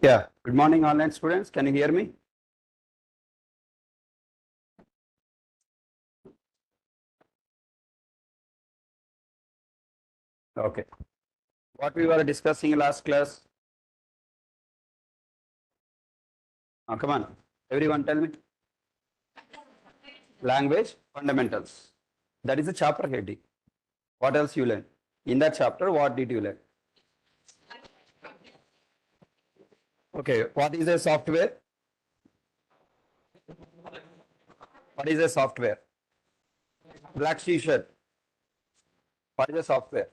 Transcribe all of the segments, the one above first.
Yeah, good morning, online students. Can you hear me? Okay. What we were discussing in last class? Come on, everyone tell me. Language fundamentals. That is the chapter heading. What else you learn? In that chapter, what did you learn? Okay, what is a software? What is a software? Black t-shirt. What is a software?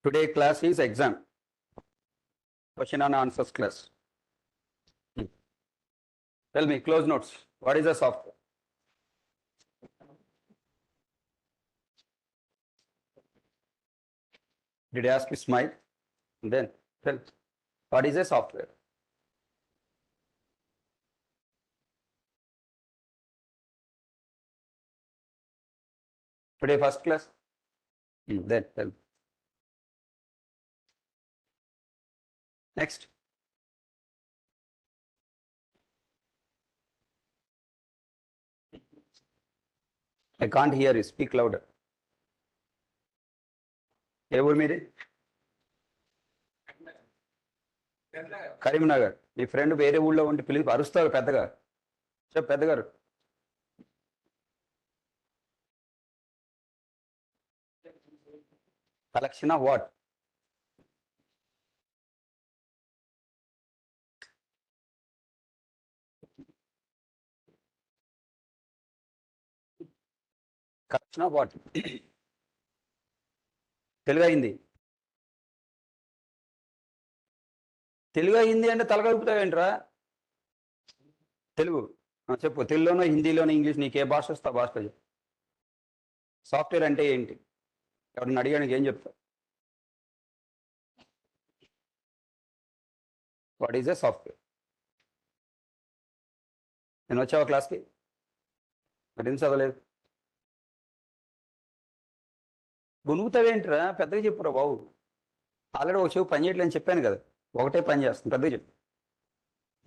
Today class is exam. Question and answers class. Tell me, close notes. What is a software? Did I ask you smile? Then tell. What is a software? Today first class? Then tell. Next. I can't hear you. Speak louder. ఏ ఊరు మీది? కరీంనగర్. మీ friend వేరే ఊళ్ళో ఉండి పిలిచి అరుస్తారు పెద్దగా. చెప్పు పెద్దగారు. Collection of what? Collection of what? Telugu అయింది. తెలుగు అయింది అంటే తలగలుపుతావేంట్రా? తెలుగు చెప్పు. తెలుగులోనో హిందీలోనో ఇంగ్లీష్ నీకు ఏ భాష వస్తే ఆ భాషలో చెప్పు. సాఫ్ట్వేర్ అంటే ఏంటి? ఎవరిని అడిగానికి ఏం చెప్తావు? What is a software? నేను వచ్చావా క్లాస్కి? మరి ఏం చదవలేదు? గునుగుతావేంట్రా? పెద్దగా చెప్పురా బాబు. ఆల్రెడీ ఒక చెవు పని చేయట్లేదని చెప్పాను కదా, ఒకటే పని చేస్తుంది. పెద్దగా చెప్పు.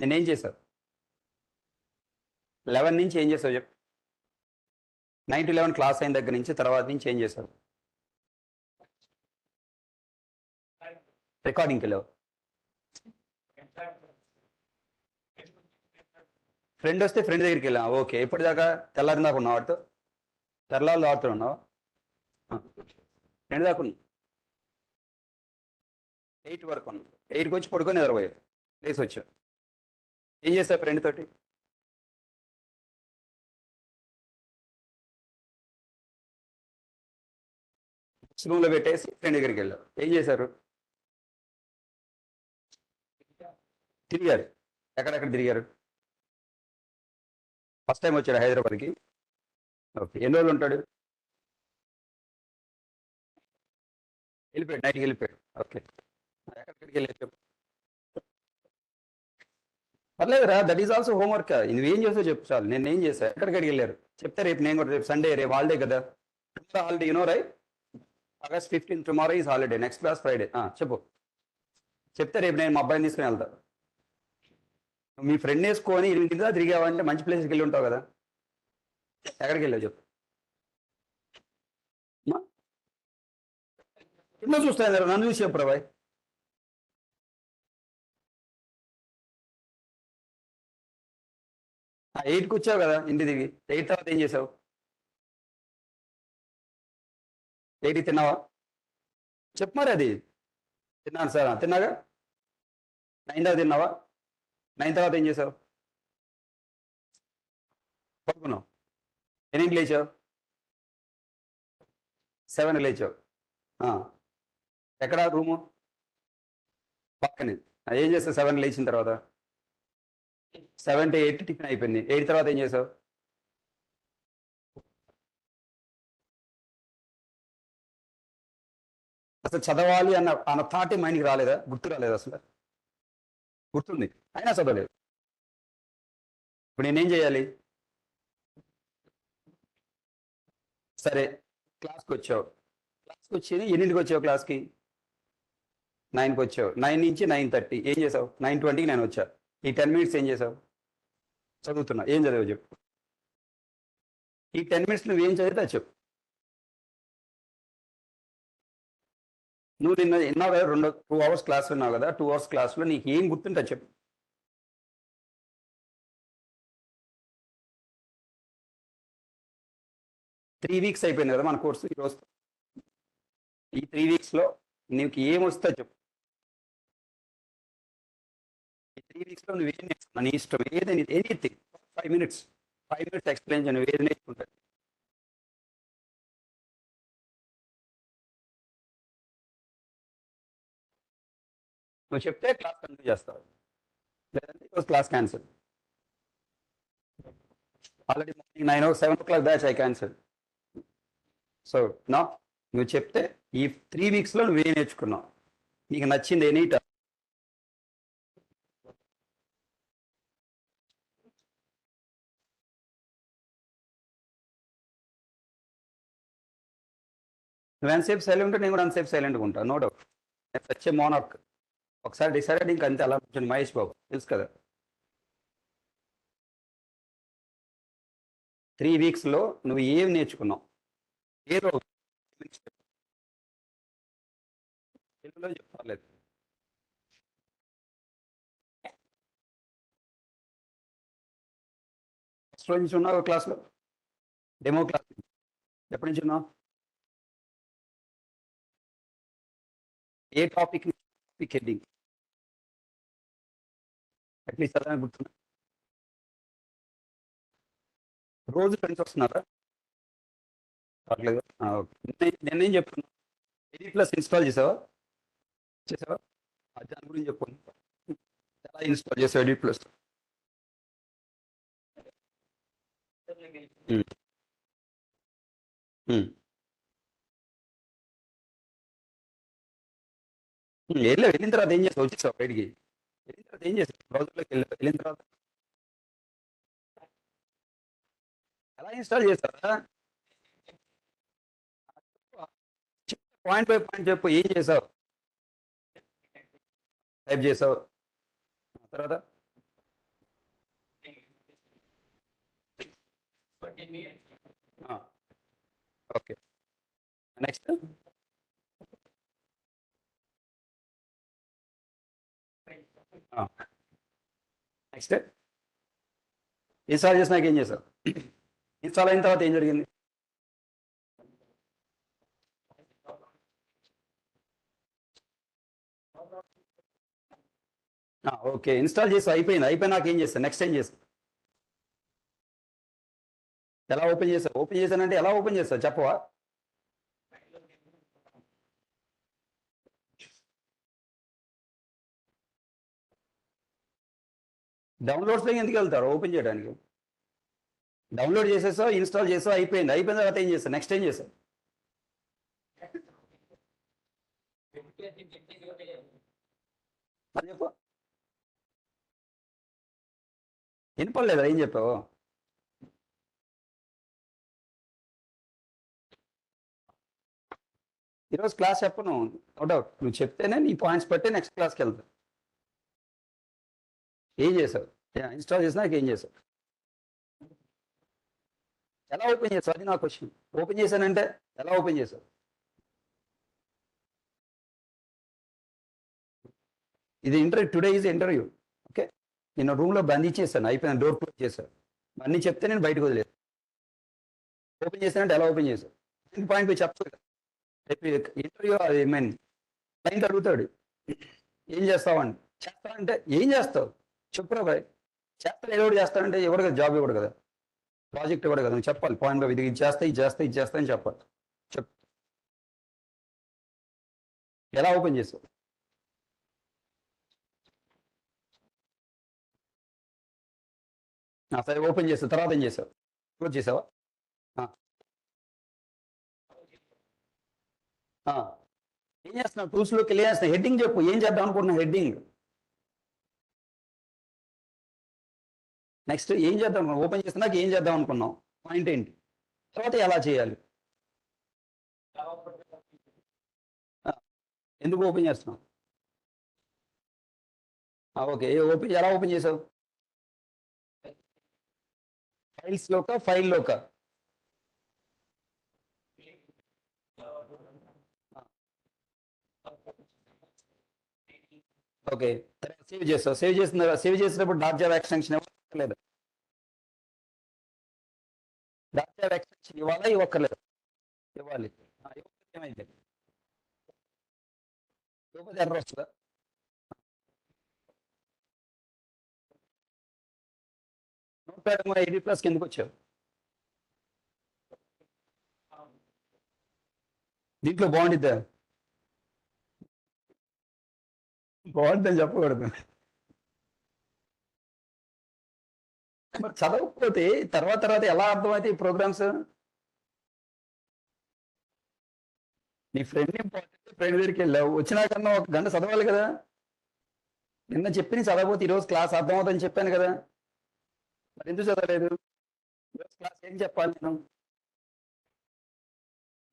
నేనేం చేశాను? 11 నుంచి ఏం చేసావు చెప్పు. 9 to 11 క్లాస్ అయిన దగ్గర నుంచి తర్వాత నుంచి ఏం చేశావు? రికార్డింగ్కి వెళ్ళావు. ఫ్రెండ్ వస్తే ఫ్రెండ్ దగ్గరికి వెళ్ళావు. ఓకే, ఎప్పటిదాకా? తెల్లారి దాకా ఉన్నావు వాడితో? తెల్లారి ఆడుతూ ఉన్నావు? ఫ్రెండ్ దాకా ఉన్నావు. 8 వరకు ఉన్నావు. 8కి వచ్చి పడుకొని నిద్రపోయావు. లేసి వచ్చావు. ఏం చేస్తావు ఫ్రెండ్ తోటి? రూమ్లో పెట్టేసి ఫ్రెండ్ దగ్గరికి వెళ్ళావు. ఏం చేశారు? తిరిగారు. ఎక్కడెక్కడ తిరిగారు? ఫస్ట్ టైం వచ్చాడు హైదరాబాద్కి. ఓకే, ఎన్ని రోజులు ఉంటాడు? వెళ్ళిపోయాడు, నైట్కి వెళ్ళిపోయాడు. ఓకే, ఎక్కడికి వెళ్ళారు? పర్లేదురా, దట్ ఈస్ ఆల్సో హోంవర్క్. నువ్వేం చేసావు చెప్పు చాలు. నేను ఏం చేశాను, ఎక్కడికి వెళ్ళారు చెప్తే రేపు నేను కూడా. రేపు సండే, రేపు హాలిడే కదా. Holiday you know right. August 15 tomorrow is holiday. Next class Friday. చెప్పు. చెప్తే రేపు నేను మా అబ్బాయిని తీసుకుని వెళ్తా. మీ ఫ్రెండ్ వేసుకొని 8 దాకా తిరిగావంటే మంచి ప్లేస్కి వెళ్ళి ఉంటావు కదా. ఎక్కడికి వెళ్ళావు చెప్పు. ఎన్నో చూస్తాను, నన్ను చూసి చెప్పురా బాయ్. ఎయిట్కి వచ్చావు కదా ఇంటి దిగి. 8 తర్వాత ఏం చేసావు? 8కి తిన్నావా? చెప్పు మరి. అది తిన్నాను సార్. తిన్నాగా. 9 తర్వాత తిన్నావా? 9 తర్వాత ఏం చేసావు? పడుకున్నావు. ఎన్నింటికి లేచావు? 7కి లేచావు. ఎక్కడ రూము? పక్కనే. ఏం చేస్తావు 7 లేచిన తర్వాత? 7 to 8 టిఫిన్ అయిపోయింది. 8 తర్వాత ఏం చేసావు? అసలు చదవాలి అన్న థాటే మైండ్కి రాలేదా? గుర్తు రాలేదు అసలు? గుర్తుంది, అయినా చదవలేదు. ఇప్పుడు నేనేం చేయాలి? సరే, క్లాస్కి వచ్చావు. క్లాస్కి వచ్చి ఎన్నింటికి వచ్చావు క్లాస్కి? 9కి వచ్చావు, 9 నుంచి 9:30 ఏం చేసావు, 9:20కి నేను వచ్చా. ఈ 10 మినిట్స్ ఏం చేసావు? చదువుతున్నా. ఏం చదివావు చెప్పు. ఈ 10 మినిట్స్ నువ్వు ఏం చదివితే అది చెప్పు. నువ్వు నిన్న విన్నావు కదా, 2 hours క్లాస్ విన్నావు కదా, 2 hours క్లాస్లో నీకు ఏం గుర్తుంటే అది చెప్పు. 3 weeks అయిపోయింది కదా మన కోర్సు ఈరోజు. ఈ 3 weeksలో నీకు ఏం వస్తే చెప్పు. ఈ 3 weeksలో నువ్వు ఏం నేర్చుకున్నావు, నీ ఇష్టం ఏదైనా, ఎనీథింగ్. 5 minutes ఎక్స్ప్లెయిన్ చేయ, నువ్వు ఏది నేర్చుకుంటావు. నువ్వు చెప్తే క్లాస్ కంటిన్యూ చేస్తావు, లేదంటే ఈరోజు class cancel. Already morning 7 o'clock batch I cancel. So నా నువ్వు చెప్తే ఈ 3 weeksలో నువ్వేం నేర్చుకున్నావు, నీకు నచ్చింది ఎనీ టాపిక్. నువ్వు ఎంతసేపు సైలెంట్ ఉంటే నేను కూడా అంతసేపు సైలెంట్గా ఉంటాను, నో డౌట్. వచ్చే మోనార్క్ ఒకసారి డిసైడ్ ఇంక అంతే. అలా కూర్చొని మహేష్ బాబు తెలుసు కదా. 3 weeksలో నువ్వు ఏం నేర్చుకున్నావు, ఏ రోజు తెలుగులో చెప్పలేదు. ఫస్ట్ రోజు నుంచి ఉన్నావు క్లాస్లో, డెమో క్లాస్ ఎప్పటి నుంచి ఉన్నావు, ఏ టాపిక్ హెడ్డింగ్ అట్లీస్ట్ అలా గుర్తున్నా. రోజు ఫ్రెండ్స్ వస్తున్నారా? రావట్లేదు. నేనేం చెప్తున్నా, ఎడిప్లస్ ఇన్స్టాల్ చేసావా? దాని గురించి చెప్పు. ఎలా ఇన్స్టాల్ చేసావు ఎడిప్లస్? వెళ్ళిన తర్వాత ఏం చేస్తావు? వచ్చేసావు బయటికి, వెళ్ళిన తర్వాత ఏం చేస్తావు? బ్రౌజర్లోకి వెళ్ళిన తర్వాత ఎలా ఇన్స్టాల్ చేస్తారా? పాయింట్ బై పాయింట్ చెప్పు. ఏం చేసావు? టైప్ చేసావు, తర్వాత ఓకే. నెక్స్ట్ నెక్స్ట్ ఇన్స్టాల్ చేసినాక ఏం చేసావు? ఇన్స్టాల్ అయిన తర్వాత ఏం జరిగింది? ఓకే, ఇన్స్టాల్ చేసి అయిపోయినాక ఏం చేస్తాను? నెక్స్ట్ ఏం చేస్తాను? ఎలా ఓపెన్ చేస్తావు? ఓపెన్ చేశానంటే ఎలా ఓపెన్ చేస్తావు చెప్పవా? డౌన్లోడ్స్లోకి ఎందుకు వెళ్తారు ఓపెన్ చేయడానికి? డౌన్లోడ్ చేసేసావు, ఇన్స్టాల్ చేసావు, అయిపోయిన తర్వాత ఏం చేస్తావు? నెక్స్ట్ ఏం చేస్తావు? అది చెప్పు. వినపడలేదా ఏం చెప్పావు? ఈరోజు క్లాస్ చెప్పను, నో డౌట్. నువ్వు చెప్తేనే నీ పాయింట్స్ బట్టి నెక్స్ట్ క్లాస్కి వెళ్తా. ఏం చేసావు? ఇన్స్టాల్ చేసినాక ఏం చేసావు? ఎలా ఓపెన్ చేసావు? అది నా క్వశ్చన్. ఓపెన్ చేశానంటే ఎలా ఓపెన్ చేసావు? ఇది interview, today is interview. Okay, నేను రూమ్లో బంధించేసాను, అయిపోయిన డోర్ క్లోజ్ చేశాను. అన్నీ చెప్తే నేను బయటకు వదిలేదు. ఓపెన్ చేశానంటే ఎలా ఓపెన్ చేశావు? పాయింట్ పోయి చెప్తాను కదా. ఇంటర్వ్యూ ఐ మీన్ క్లయింట్ అడుగుతాడు, ఏం చేస్తావని. చేస్తానంటే ఏం చేస్తావు చెప్పురా బాయ్. చేస్తాను ఏదో ఒకటి చేస్తానంటే ఎవరు కదా జాబ్ ఇవ్వడు కదా, ప్రాజెక్ట్ ఇవ్వడు కదా. నువ్వు చెప్పాలి పాయింట్ బై, ఇది ఇది చేస్తా అని చెప్పాలి. చెప్పు, ఎలా ఓపెన్ చేస్తావు? సరే ఓపెన్ చేస్తావు, తర్వాత ఏం చేసావు? క్లోజ్ చేసావా? ఏం చేస్తున్నావు? టూల్స్లోకి వెళ్ళి చేస్తున్నావు. హెడ్డింగ్ చెప్పు, ఏం చేద్దాం అనుకుంటున్నావు? హెడ్డింగ్. నెక్స్ట్ ఏం చేద్దాం? ఓపెన్ చేస్తున్నాక ఏం చేద్దాం అనుకున్నావు? పాయింట్ ఏంటి? తర్వాత ఎలా చేయాలి? ఎందుకు ఓపెన్ చేస్తున్నావు? ఓకే ఓపెన్ ఎలా ఓపెన్ చేసావు? ఫైల్స్ లోక ఫైల్ లోక? ఓకే సేవ్ చేస్తావు. సేవ్ చేసినప్పుడు డాట్ జావా ఎక్స్టెన్షన్ ఇవ్వలేదు. డాట్ జావా ఎక్స్టెన్షన్ ఇవ్వాలా ఇవ్వక్కర్లేదు? ఇవ్వాలి. ఇవ్వకపోతే ఏమైంది? ఇవ్వకపోతే ఎర్రర్ వస్తుందా? నోట్ ప్యాడ్ ఎయిటీ ప్లస్ కిందకు వచ్చావు. దీంట్లో బాగుండిద్దా? బాగుంటుందని చెప్పకూడదు. మరి చదవకపోతే తర్వాత తర్వాత ఎలా అర్థమైతే ఈ ప్రోగ్రామ్స్? నీ ఫ్రెండ్ ఇంపార్టెంట్, ఫ్రెండ్ దగ్గరికి వెళ్ళావు, వచ్చినాకన్నా ఒక గంట చదవాలి కదా. నిన్న చెప్పి చదవకపోతే ఈరోజు క్లాస్ అర్థమవుతుందని చెప్పాను కదా. మరి ఎందుకు చదవలేదు? ఈరోజు క్లాస్ ఏం చెప్పాలి నేను?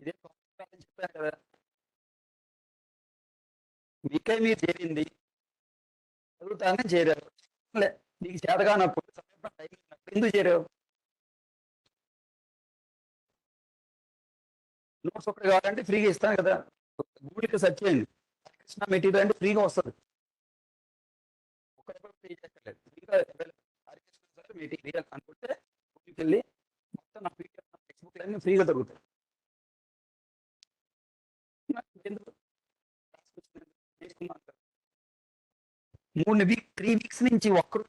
ఇదే అని చెప్పాను కదా. మీకై మీరు చేరింది చదువుతానని చేరారు. నీకు చేతగానప్పుడు ఎందుకు చేరావు? నోట్స్ ఒకటి కావాలంటే ఫ్రీగా ఇస్తాను కదా. గూగుల్కి సెర్చ్ చేయండి, కృష్ణ మెటీరియల్ అంటే ఫ్రీగా వస్తుంది. ఫ్రీగా మెటీరియల్ అనుకుంటే గూగుల్కి వెళ్ళి మొత్తం నా పీడిఎఫ్ టెక్స్ట్ బుక్ అన్ని ఫ్రీగా దొరుకుతాయి. మూడు వీక్ 3 వీక్స్ నుంచి ఒక్కరు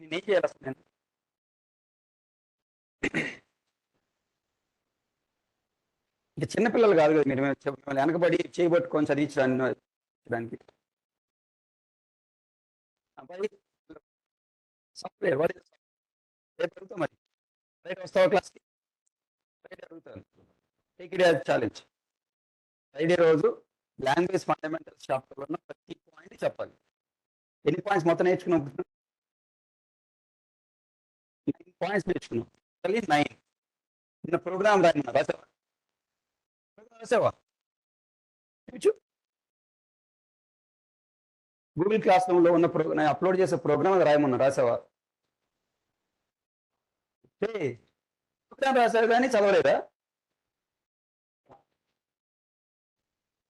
నేనేం చేయాలి అసలు? నేను ఇంకా చిన్నపిల్లలు కాదు కదా మీరు, మిమ్మల్ని వెనకబడి చేయబట్టుకొని చదివించడానికి. అబ్బాయి సాఫ్ట్వేర్ వాడు రేపు అడుగుతాం. మరి రైట్ వస్తావా క్లాస్కి? రైట్ అడుగుతాను. Take it as challenge. Friday రోజు లాంగ్వేజ్ ఫండమెంటల్స్ చాప్టర్లో ఉన్న ప్రతి పాయింట్ చెప్పాలి. ఎన్ని పాయింట్స్ మొత్తం నేర్చుకున్నాం? 9 పాయింట్స్ నేర్చుకున్నాం. 9. నిన్న ప్రోగ్రామ్ రాయమన్నా రాసావా? రాసావా? గూగుల్ క్లాస్ రూమ్లో ఉన్న నేను అప్లోడ్ చేసే ప్రోగ్రామ్ రాయమన్నా రాసావా? ప్రోగ్రామ్ రాసావు కానీ చదవలేదా?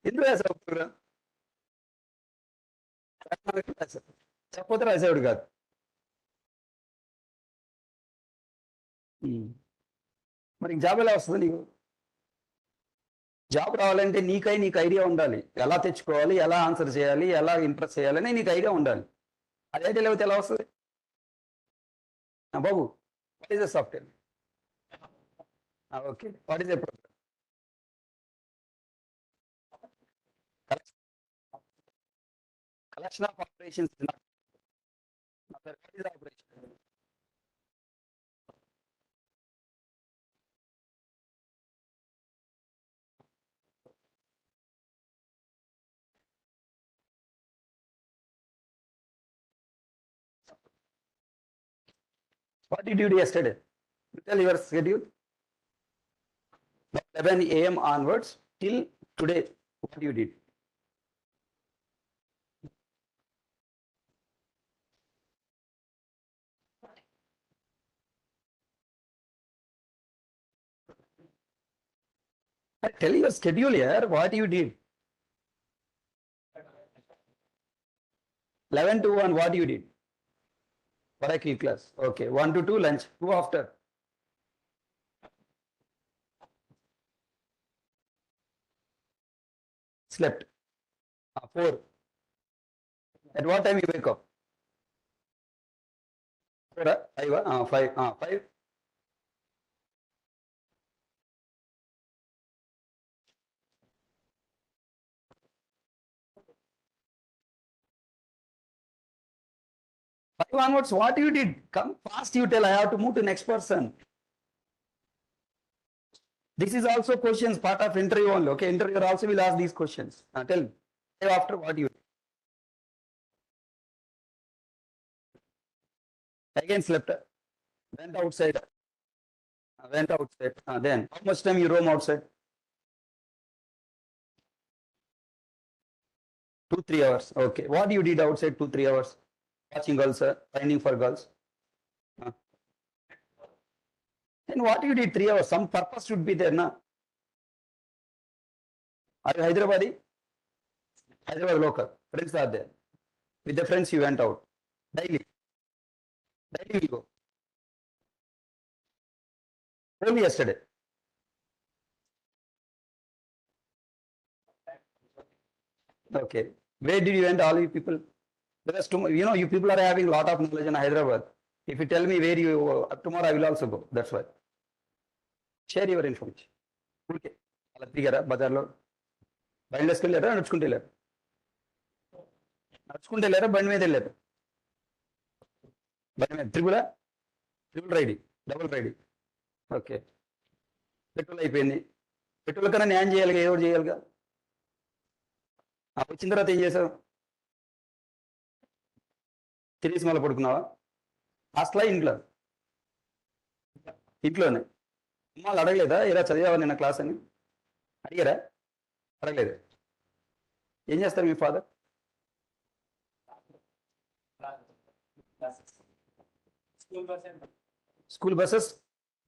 ఎందుకు రాసావు ప్రోగ్రామ్? చెప్పకపోతే రాసేవాడు కాదు. మరి జాబ్ ఎలా వస్తుంది నీకు? జాబ్ రావాలంటే నీకు ఐడియా ఉండాలి. ఎలా తెచ్చుకోవాలి, ఎలా ఆన్సర్ చేయాలి, ఎలా ఇంప్రెస్ చేయాలని నీకు ఐడియా ఉండాలి. అది ఐడియా లేకపోతే ఎలా వస్తుంది? బాబు, what is the software? Okay, what is the program? Collection of operations. What is the operation? What did you do yesterday? Tell your schedule. 11 a.m. onwards till today, what you did? Tell your schedule here, what you did. 11 to 1, what you did? Oracle class. Okay, 1 to 2 lunch. 2 after. Slept. 4. At what time you wake up? 4, 5, 5. Onwards, what you did? Come fast, you tell. I have to move to next person. This is also questions, part of interview only. Okay, interviewer also will ask these questions. Tell me, after what you did. Again slept. Went outside. Then how much time you roam outside? 2-3 hours. Okay, what you did outside 2-3 hours? Watching girls, training for girls. Then what you did 3 hours? Some purpose should be there, na? Are you Hyderabadi? Hyderabad local. Friends are there. With the friends you went out. Daily. Daily we go. Only yesterday. Okay. Where did you went, all you people? Because tomorrow, you know, you people are having a lot of knowledge in Hyderabad. If you tell me where you, tomorrow I will also go. That's why. Share your information. Okay. అలా తిరిగారా బజార్లో? బండి వేసుకుని వెళ్ళారా, నడుచుకుంటూ వెళ్ళారు? నడుచుకుంటూ వెళ్ళారా, బండి మీద వెళ్ళారు? బండి మీద. Triple riding, double riding. Okay. Petrol అయిపోయింది. పెట్రోల్ కన్నా న్యాయం చేయాలిగా, ఏదో చేయాలిగా. వచ్చిన తర్వాత ఏం చేసావు? తిరిగి మళ్ళీ పడుకున్నావా? హాస్టలా, ఇంట్లో? ఇంట్లోనే. అమ్మాళ్ళు అడగలేదా ఇలా చదివావా నిన్న క్లాస్ అని? అడిగారా? అడగలేదు. ఏం చేస్తారు మీ ఫాదర్? స్కూల్ బస్సెస్,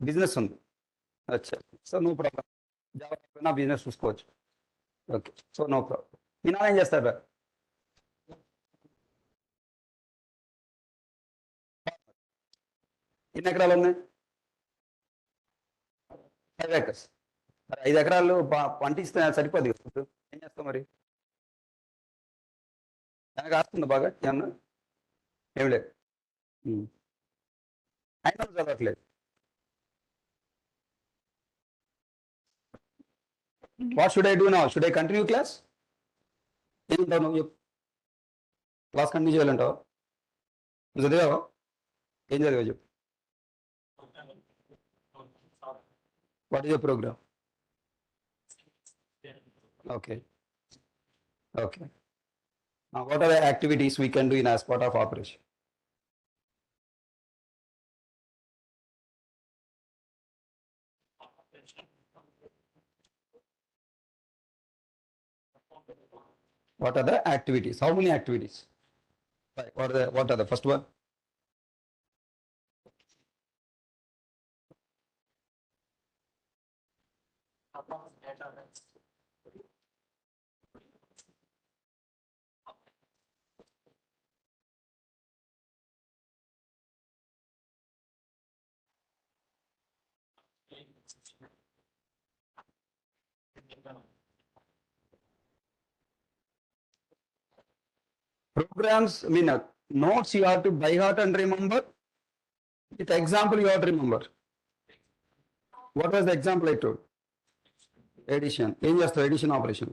బిజినెస్ ఉంది. అచ్చా, so no problem. Job business చూసుకోవచ్చు. Okay, so no problem. మీ నాన్న ఏం చేస్తారా? ఎన్ని ఎకరాలు ఉన్నాయి? 5 acres. మరి 5 ఎకరాలు పంట ఇస్తే సరిపోదు కదా, ఏం చేస్తావు మరి? నాకు ఆస్తుందా బాగా ఏమన్నా? ఏం లేదు. అయినా చదవట్లేదు. What should I do now? Should I continue class? ఏమంటావు నువ్వు? చెప్పు. క్లాస్ కంటిన్యూ చేయాలంటావు? నువ్వు చదివావా? ఏం చదివా చెప్పు. What is your program? Okay. Okay. Now, what are the activities we can do in as part of operation? What are the activities? How many activities? What are the first one? Programs, I mean, notes you have to by heart and remember. With example, you have to remember. What was the example I told? Addition. ఏం చేస్తావు edition operation?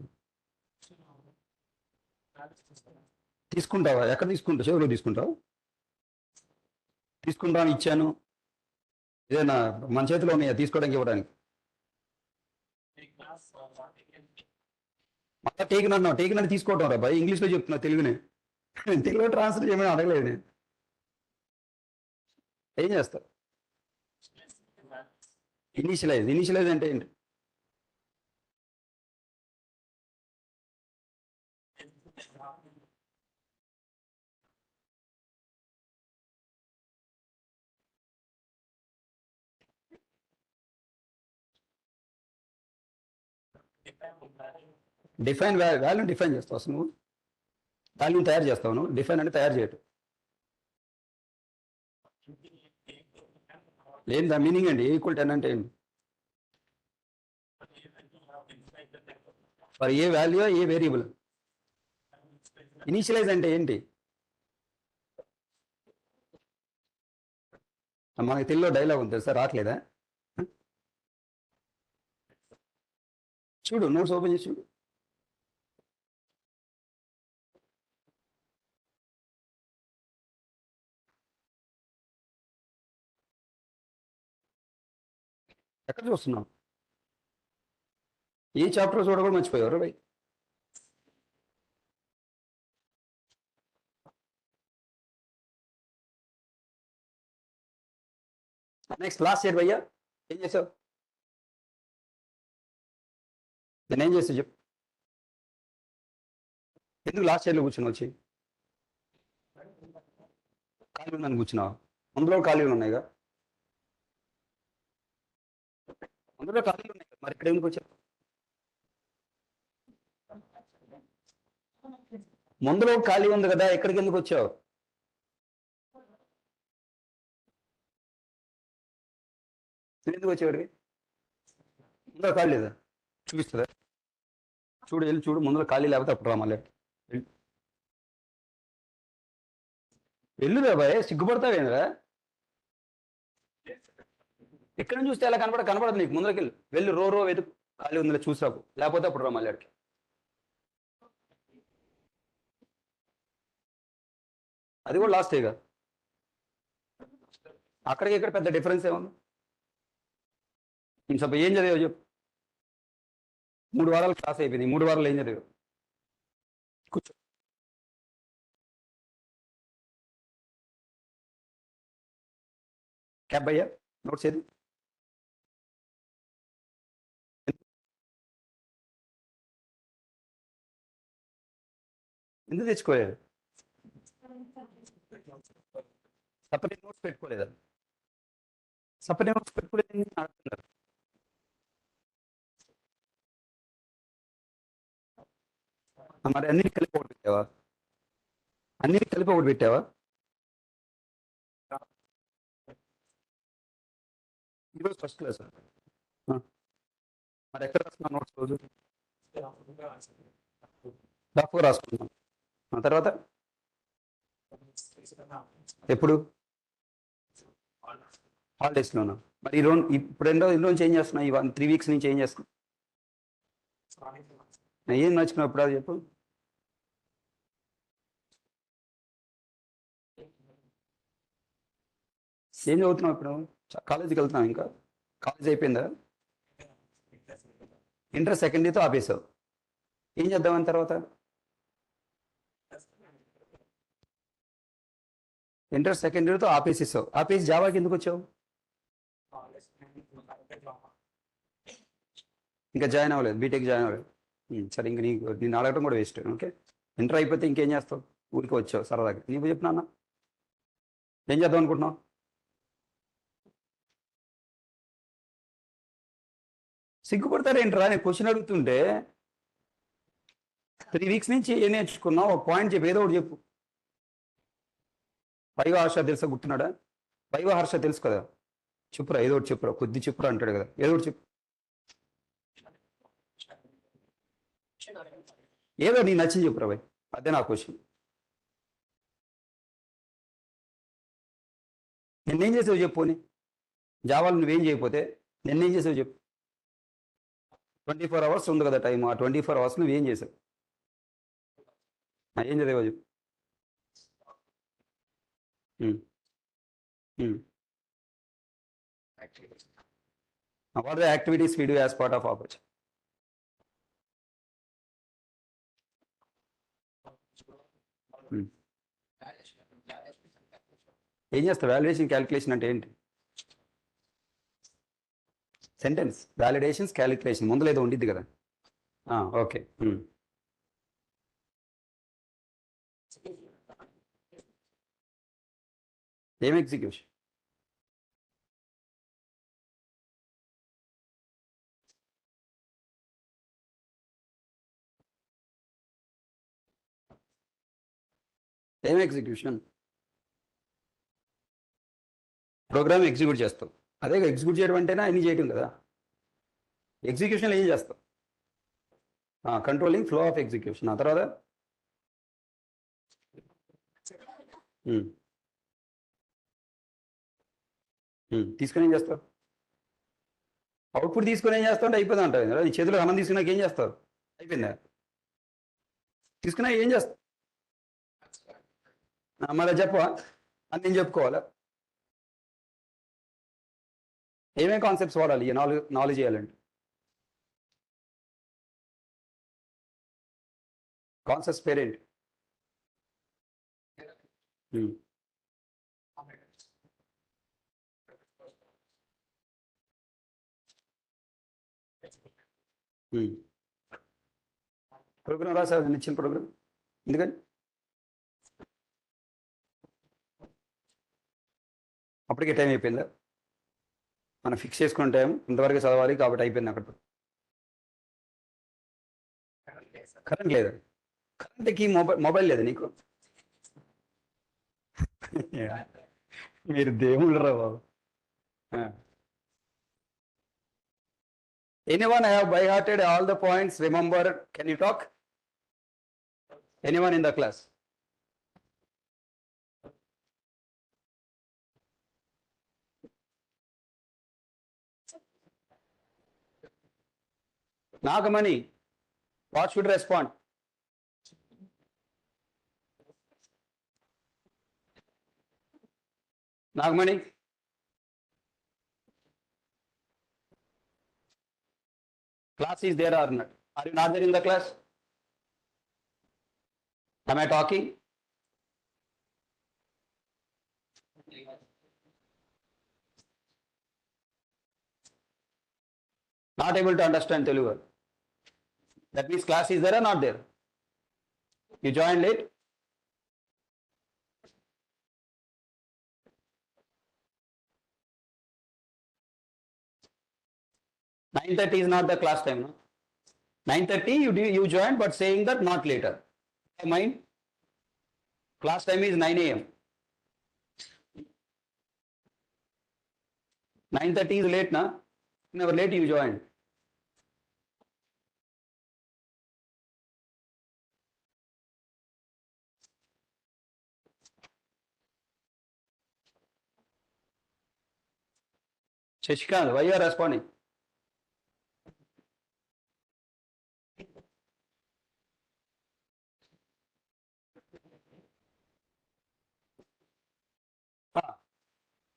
తీసుకుంటావా? ఎక్కడ తీసుకుంటావు? చెవులో తీసుకుంటావు? తీసుకుంటాను, ఇచ్చాను. ఏదైనా మన చేతిలో ఉన్నాయా తీసుకోవడానికి, ఇవ్వడానికి? మళ్ళీ టేకిన్ అన్నావు. టేకిన్ అని తీసుకోవటం రా బాయ్, ఇంగ్లీష్లో చెప్తున్నా, తెలుగునే. తెలుగులో ట్రాన్స్లేట్ చేయమని అడగలేదు నేను. ఏం చేస్తావు? ఇనిషియలైజ్ అంటే ఏంటి? డిఫైన్ వాల్యూని డిఫైన్ చేస్తావు అసలు నువ్వు. వాల్యూని తయారు చేస్తావు నువ్వు. డిఫైన్ అంటే తయారు చేయటం. లేదు, దాని మీనింగ్ అండి. A=10 అంటే ఏంటి? For a value, A variable. Initialise అంటే ఏంటి? మనకి తెలుగులో డైలాగ్ ఉంది సార్, రావట్లేదా? చూడు, నోట్స్ ఓపెన్ చేసి చూడు. ఎక్కడ చూస్తున్నావు? ఏ చాప్టర్ చూడ కూడా మర్చిపోయారు బై. నెక్స్ట్ లాస్ట్ ఇయర్ భయ్యా ఏం చేసావు? నేను ఏం చేస్తా చెప్పు. ఎందుకు లాస్ట్ ఇయర్లో కూర్చొని వచ్చి? ఖాళీ ఉందని కూర్చున్నావు. అందులో ఖాళీలు ఉన్నాయిగా, అందులో ఖాళీలు ఉన్నాయి కదా, మరి ఇక్కడ ఎందుకు వచ్చావు? ముందులో ఖాళీ ఉంది కదా, ఇక్కడికి ఎందుకు వచ్చావు? నువ్వు ఎందుకు వచ్చేవాడివి? ముందర ఖాళీ లేదా? చూపిస్తుందా? చూడు, వెళ్ళి చూడు, ముందర ఖాళీ లేకపోతే అప్పుడు రా మళ్ళీ. వెళ్ళురా బాయ్, సిగ్గుపడతావేంద్రా? ఎక్కడి నుంచి చూస్తే ఎలా కనపడదు నీకు. ముందరకి వెళ్ళి వెళ్ళి రో వెతుకు, ఖాళీ ఉందిలే చూసాకు, లేకపోతే అప్పుడు రా మళ్ళీ అడికి. అది కూడా లాస్టేగా, అక్కడికి ఇక్కడ పెద్ద డిఫరెన్స్ ఏముంది? ఇంక ఏం చదివావు చెప్పు. 3 వారాలు క్లాస్ అయిపోయింది, 3 వారాలు ఏం చదివావు? కూర్చో. క్యాబ్ అయ్యా, నోట్స్ ఏది? ఎందుకు తెచ్చుకోలేదు? సపరేట్ నోట్స్ పెట్టుకోలేదా? సపరేట్ నోట్స్ పెట్టుకోలేదు అడుగుతున్నారు. మరి అన్ని కలిపి ఒకటి పెట్టావా? అన్ని కలిపి ఒకటి పెట్టావా? ఈరోజు ఫస్ట్ క్లాస్. మరి ఎక్కడ రాసుకున్నా నోట్స్ రోజు? రఫ్గా రాసుకున్నాం. ఆ తర్వాత ఎప్పుడు? హాలిడేస్లోనా? మరి ఇప్పుడు ఇందులో చేంజ్ చేస్తున్నా, ఈ 3 వీక్స్ నుంచి ఏం చేస్తున్నా? ఏం నచ్చుకున్నావు ఇప్పుడు అది చెప్పు. ఏం చదువుతున్నావు ఇప్పుడు? కాలేజీకి వెళ్తున్నావు ఇంకా? కాలేజ్ అయిపోయిందా? ఇంటర్ సెకండ్ ఇయర్తో ఆపేసావు. ఏం చేద్దామని తర్వాత? ఇంటర్ సెకండ్ ఇయర్తో ఆపేసేసావు. ఆపేసి జావాకి ఎందుకు వచ్చావు? ఇంకా జాయిన్ అవ్వలేదు, బీటెక్ జాయిన్ అవ్వలేదు. సరే, ఇంక నేను అడగటం కూడా వేస్ట్. ఓకే, ఇంటర్ అయిపోతే ఇంకేం చేస్తావు? ఊరికి వచ్చావు సరదాగా. నీకు చెప్పినా అన్న, ఏం చేద్దాం అనుకుంటున్నావు? సిగ్గుపడతారేంట్రా నేను క్వశ్చన్ అడుగుతుంటే? 3 వీక్స్ నుంచి ఏం నేర్చుకున్నావు? ఒక పాయింట్ చెప్పు, ఏదో ఒకటి చెప్పు. వైవ హర్ష తెలుసా? గుర్తున్నాడా? వైవ హర్ష తెలుసు కదా, చెప్పురా, ఏదో ఒకటి చెప్పురా, కొద్ది చెప్పురా అంటాడు కదా, ఏదో ఒకటి చెప్పు. ఏదో నీ నచ్చింది చెప్పురా భయ్, అదే నా క్వశ్చన్. నిన్నేం చేసావు చెప్పు అని. జావాలు నువ్వేం చేయకపోతే నిన్నేం చేసావు చెప్పు. 24 అవర్స్ ఉంది కదా టైం, ఆ 24 అవర్స్ నువ్వేం చేసావు? ఏం చదివావు చెప్పు. What are the activities we do as part of Aperture? ఏం చేస్తావు? వాల్యుయేషన్ క్యాలిక్యులేషన్ అంటే ఏంటి? సెంటెన్స్ వాలిడేషన్స్ క్యాలిక్యులేషన్ ముందులో ఏదో ఉండిద్ది కదా. ఓకే. ఏం ఎగ్జిక్యూషన్? ఏం ఎగ్జిక్యూషన్? ప్రోగ్రామ్ ఎగ్జిక్యూట్ చేస్తావు. అదే ఎగ్జిక్యూట్ చేయడం అంటేనా అన్ని చేయటం కదా. ఎగ్జిక్యూషన్లో ఏం చేస్తావు? Controlling flow of execution. ఆ తర్వాత తీసుకొని ఏం చేస్తావు? అవుట్పుట్ తీసుకొని ఏం చేస్తావు అంటే అయిపోయింది అంటావు కదా. నీ చేతిలో అన్నం తీసుకున్నాక ఏం చేస్తావు? అయిపోయిందా? తీసుకున్నా ఏం చేస్తావు? మరి చెప్పవా అని నేను చెప్పుకోవాలా? ఏమేం కాన్సెప్ట్స్ వాడాలి నాలెడ్జ్ చేయాలంటే? కాన్సెప్ట్స్ పేరేంటి? ప్రోగ్రామ్ రాసా, ఇచ్చిన ప్రోగ్రామ్ ఎందుకని? అప్పటికే టైం అయిపోయిందా? మనం ఫిక్స్ చేసుకున్న టైం ఇంతవరకు చదవాలి కాబట్టి అయిపోయింది అక్కడ. కరెంట్ లేదు. కరెంట్కి మొబైల్ లేదు నీకు. మీరు దేవుళ్ళు రా బాబు. Anyone have by hearted all the points? Remember, can you talk? Anyone in the class? Nagamani, what should respond? Nagamani? Class is there or not? Are you not there in the class? Am I talking? Not able to understand Telugu. That means class is there or not there? You joined late? (9:30) is not the class time, no? 9:30 you joined, but saying that not later. Mind? Class time is 9 a.m. 9:30 is late, na? Never late you joined. Shashikant, why you are responding?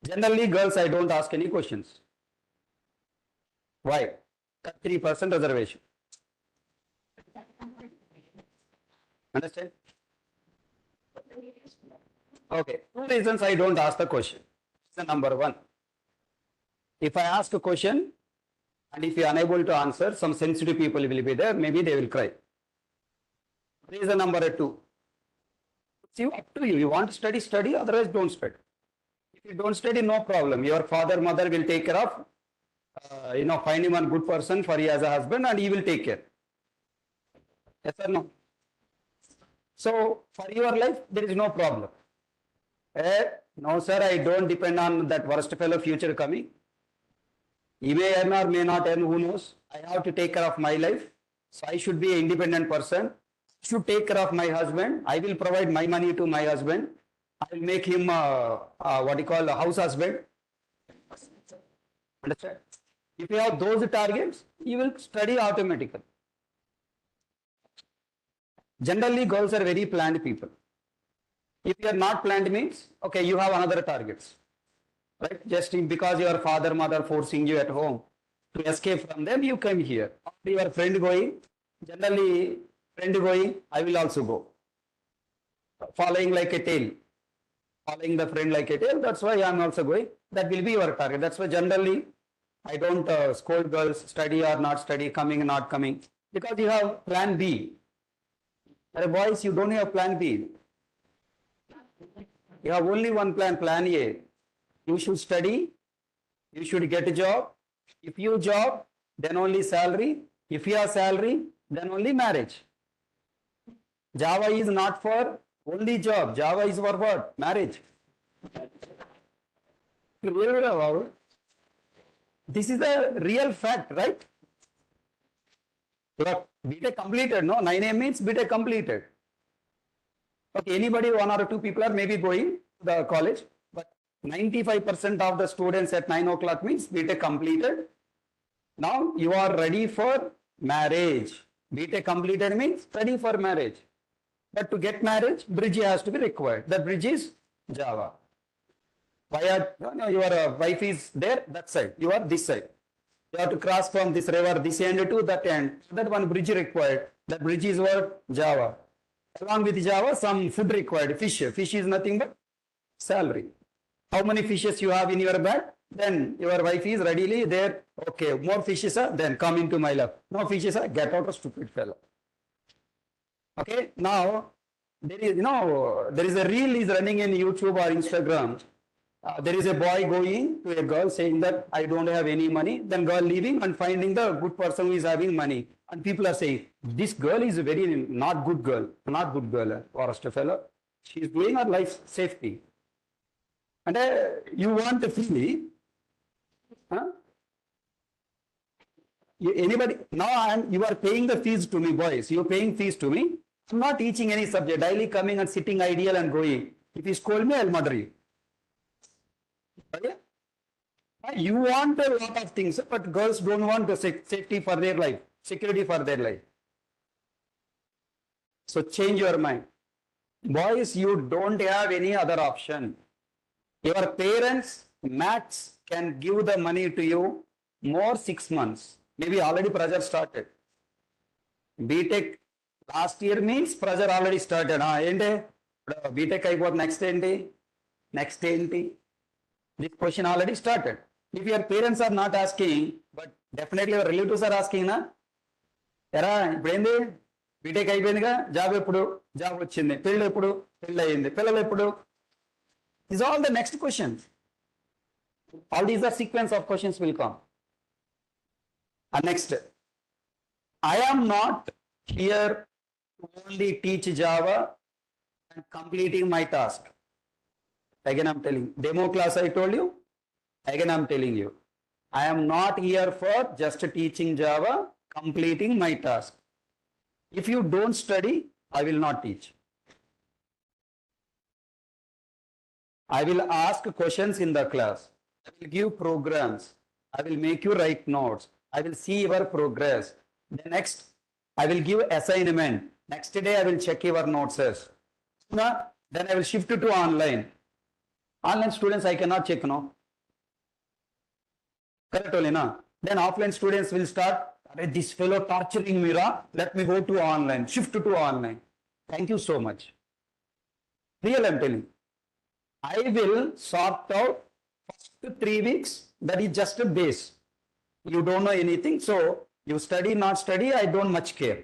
Generally, girls, I don't ask any questions. Why? 3% reservation. Understand? Okay. 2 reasons I don't ask the question. Number 1. If I ask a question and if you are unable to answer, some sensitive people will be there, maybe they will cry. Reason number 2. It's up to you. You want to study, study, otherwise don't study. If you don't study, no problem. Your father, mother will take care of, find him one good person for you as a husband and he will take care. Yes or no? So, for your life, there is no problem. No sir, I don't depend on that worst fellow future coming. He may earn or may not earn, who knows? I have to take care of my life. So I should be an independent person. Should take care of my husband. I will provide my money to my husband. I will make him a house husband. Understand? If you have those targets, you will study automatically. Generally, girls are very planned people. If you are not planned means, okay, you have another targets. Right? Just because your father, mother forcing you at home to escape from them, you come here. After your friend going, generally friend going, I will also go. Following like a tail. Following the friend like a tail, that's why I am also going. That will be your target. That's why generally I don't scold girls, study or not study, coming or not coming. Because you have plan B. Boys, you don't have plan B. You have only one plan, plan A. You should study, you should get a job. If you job, then only salary. If you have salary, then only marriage. Java is not for only job. Java is for what? Marriage. This is a real fact, right? Look, BTech completed, no? 9 AM means BTech completed. Okay, anybody, 1 or 2 people are maybe going to the college, but 95% of the students at 9 o'clock means BTech completed. Now you are ready for marriage. BTech completed means ready for marriage. But to get marriage, bridge has to be required. The bridge is Java. Your wife is there, that side. You are this side. You have to cross from this river, this end to that end. That one bridge required. That bridge is what? Java. Along with Java, some food required. Fish. Fish is nothing but salary. How many fishes you have in your bag? Then your wife is readily there. Okay, more fishes are, then come into my lap. No fishes are, get out of stupid fellow. Okay, now there is, there is a reel is running in YouTube or Instagram. There is a boy going to a girl saying that I don't have any money, then girl leaving and finding the good person who is having money. And people are saying, this girl is a very not good girl, forest fellow. She is doing her life safety. And you want to free, huh? Anybody, now you are paying the fees to me, boys. You are paying fees to me. I'm not teaching any subject, daily coming and sitting ideal and going. If you scold me, I'll murder you. Okay? You want a lot of things, but girls don't want the safety for their life, security for their life. So change your mind. Boys, you don't have any other option. Your parents, max, can give the money to you more 6 months. Maybe already pressure started. BTech last year means pressure already started. BTech అయిపోతుంది next ఏంటి? Next ఏంటి? This question already started. If your parents are not asking, but definitely your relatives are asking, na? ఎరా ఇప్పుడేంది? BTech అయిపోయిందిగా, job ఎప్పుడు? Job వచ్చింది. పెళ్ళి ఎప్పుడు? పెళ్ళి అయింది. పిల్లలు ఎప్పుడు? These are all the next questions. All these are sequence of questions will come. And next, I am not here to only teach Java and completing my task. Again, I'm telling you, demo class I told you. Again, I'm telling you, I am not here for just teaching Java, completing my task. If you don't study, I will not teach. I will ask questions in the class. I will give programs. I will make you write notes. I will see your progress. The next, I will give assignment. Next day, I will check your notes. Then I will shift to online. Online students, I cannot check, no? Correct only, no? Then offline students will start, this fellow torturing me, let me go to online, shift to online. Thank you so much. Real, I'm telling you. I will sort out first 3 weeks, that is just a base. You don't know anything, so you study, not study, I don't much care.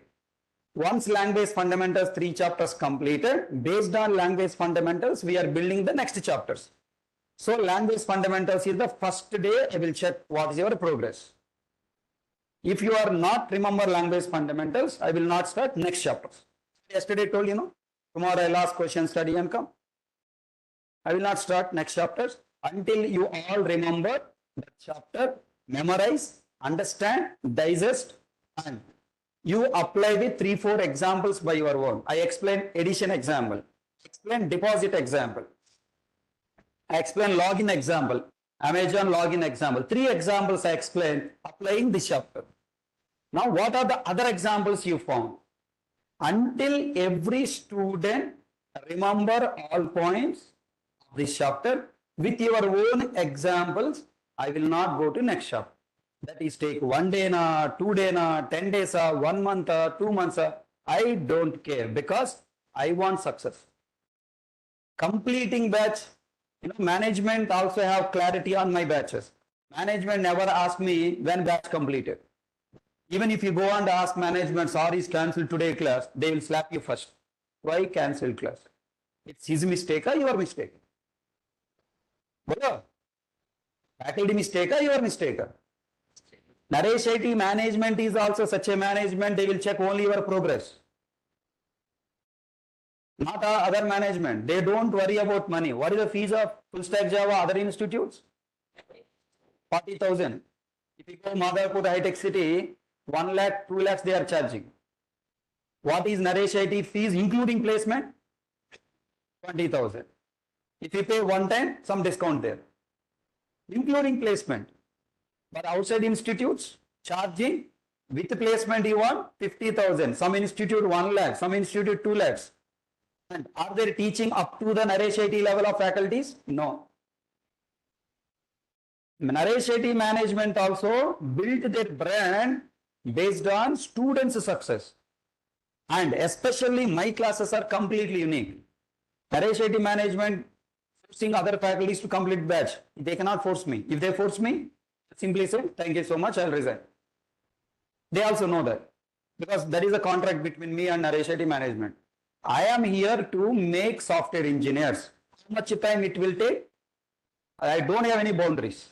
Once language fundamentals 3 chapters completed, based on language fundamentals, we are building the next chapters. So language fundamentals is the first day, I will check what is your progress. If you are not remember language fundamentals, I will not start next chapters. Yesterday told you, tomorrow I'll ask question, study and come. I will not start next chapters until you all remember that chapter, memorize, understand, digest, and you apply with 3-4 examples by your own. I explain addition example, explain deposit example, I explain login example, Amazon login example. 3 examples I explain applying this chapter. Now, what are the other examples you found? Until every student remember all points of this chapter with your own examples, I will not go to next chapter. That is take 1 day, 2 day, 10 days, 1 month, 2 months. I don't care because I want success. Completing batch, management also have clarity on my batches. Management never ask me when batch completed. Even if you go and ask management, sorry, is cancelled today class, they will slap you first. Why cancel class? It's his mistake or your mistake? Faculty mistake or your mistake? Naresh IT management is also such a management, they will check only your progress. Not other management. They don't worry about money. What is the fees of full stack Java other institutes? 40,000. If you go Madhapur High Tech City, 1 lakh, 2 lakhs they are charging. What is Naresh IT fees including placement? 20,000. If you pay one time, some discount there. Including placement. But outside institutes, charging with placement you want 50,000. Some institute 1 lakh, some institute 2 lakhs. And are they teaching up to the Naresh IT level of faculties? No. Naresh IT management also built their brand based on students' success. And especially my classes are completely unique. Naresh IT management forcing other faculties to complete batch. They cannot force me. If they force me, simply say, thank you so much, I'll resign. They also know that. Because that is a contract between me and Naresh IT management. I am here to make software engineers. How much time it will take? I don't have any boundaries.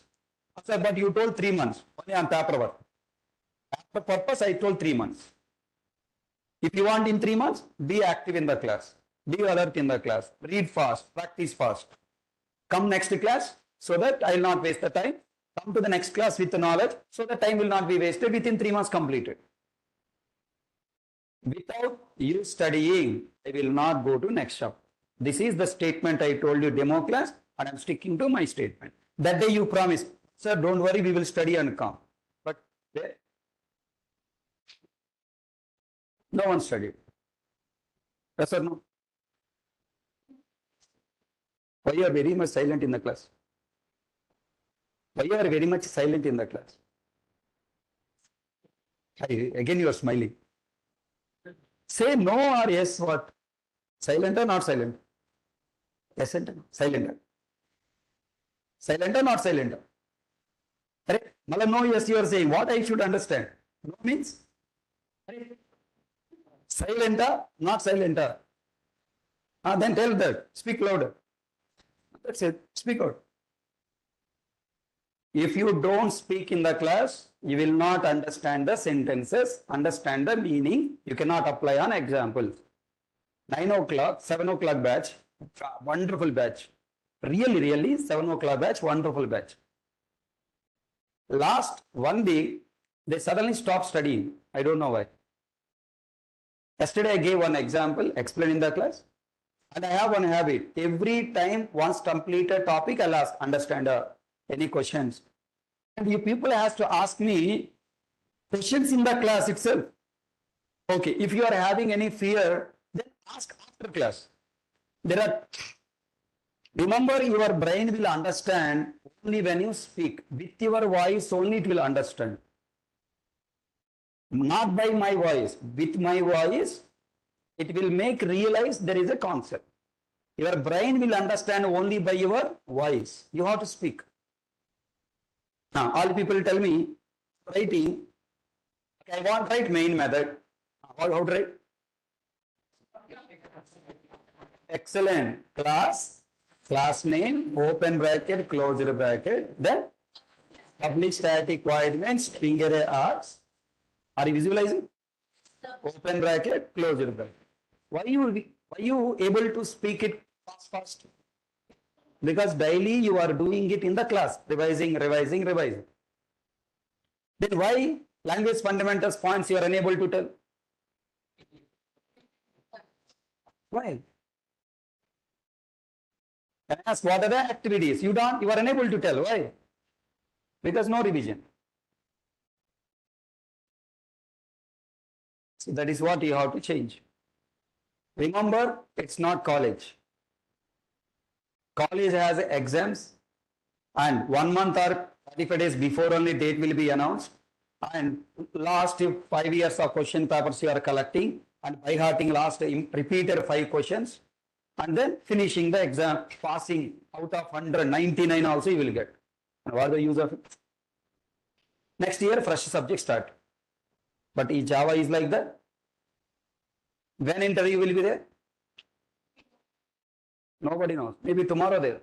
Sir, but you told 3 months, only on paper work. For purpose, I told 3 months. If you want in 3 months, be active in the class. Be alert in the class. Read fast, practice fast. Come next class so that I will not waste the time. Come to the next class with the knowledge so the time will not be wasted within 3 months completed. Without you studying, I will not go to next shop. This is the statement I told you demo class and I'm sticking to my statement. That day you promised, sir, don't worry, we will study and come. But no one studied. Yes or no? Why you are very much silent in the class? Why you are very much silent in the class? Again you are smiling. Say no or yes, what? Silent or not silent? Yes and no. Silent. Silent or not silent? No, yes, you are saying. What I should understand? No means? Silent or not silent? Then tell that. Speak louder. That's it. Speak out. If you don't speak in the class, you will not understand the sentences, understand the meaning. You cannot apply on examples. 9 o'clock, 7 o'clock batch, wonderful batch. Really, 7 o'clock batch, wonderful batch. Last 1 week, they suddenly stopped studying. I don't know why. Yesterday I gave one example, explain in the class. And I have one habit. Every time once complete a topic, I'll ask, understand any questions. And you people have to ask me questions in the class itself. Okay, if you are having any fear, then ask after class. Remember, your brain will understand only when you speak. With your voice only it will understand. Not by my voice. With my voice, it will make realize there is a concept. Your brain will understand only by your voice. You have to speak. Now, all people tell me, writing, I want to write main method. How to write? Excellent. Class name, open bracket, closed bracket, then public static void main string array args. Are you visualizing? Open bracket, closed bracket. Why you able to speak it fast? Because daily you are doing it in the class, revising. Then why language fundamentals points you are unable to tell? Why? Can I ask what are the activities? You are unable to tell. Why? Because no revision. So that is what you have to change. Remember, it's not college. College has exams and 1 month or 45 days before only date will be announced. And last 5 years of question papers you are collecting and by hearting last repeated 5 questions and then finishing the exam, passing out of 199 also you will get. And what is the use of it? Next year fresh subject start. But in Java is like that. When interview will be there? Nobody knows. Maybe tomorrow there.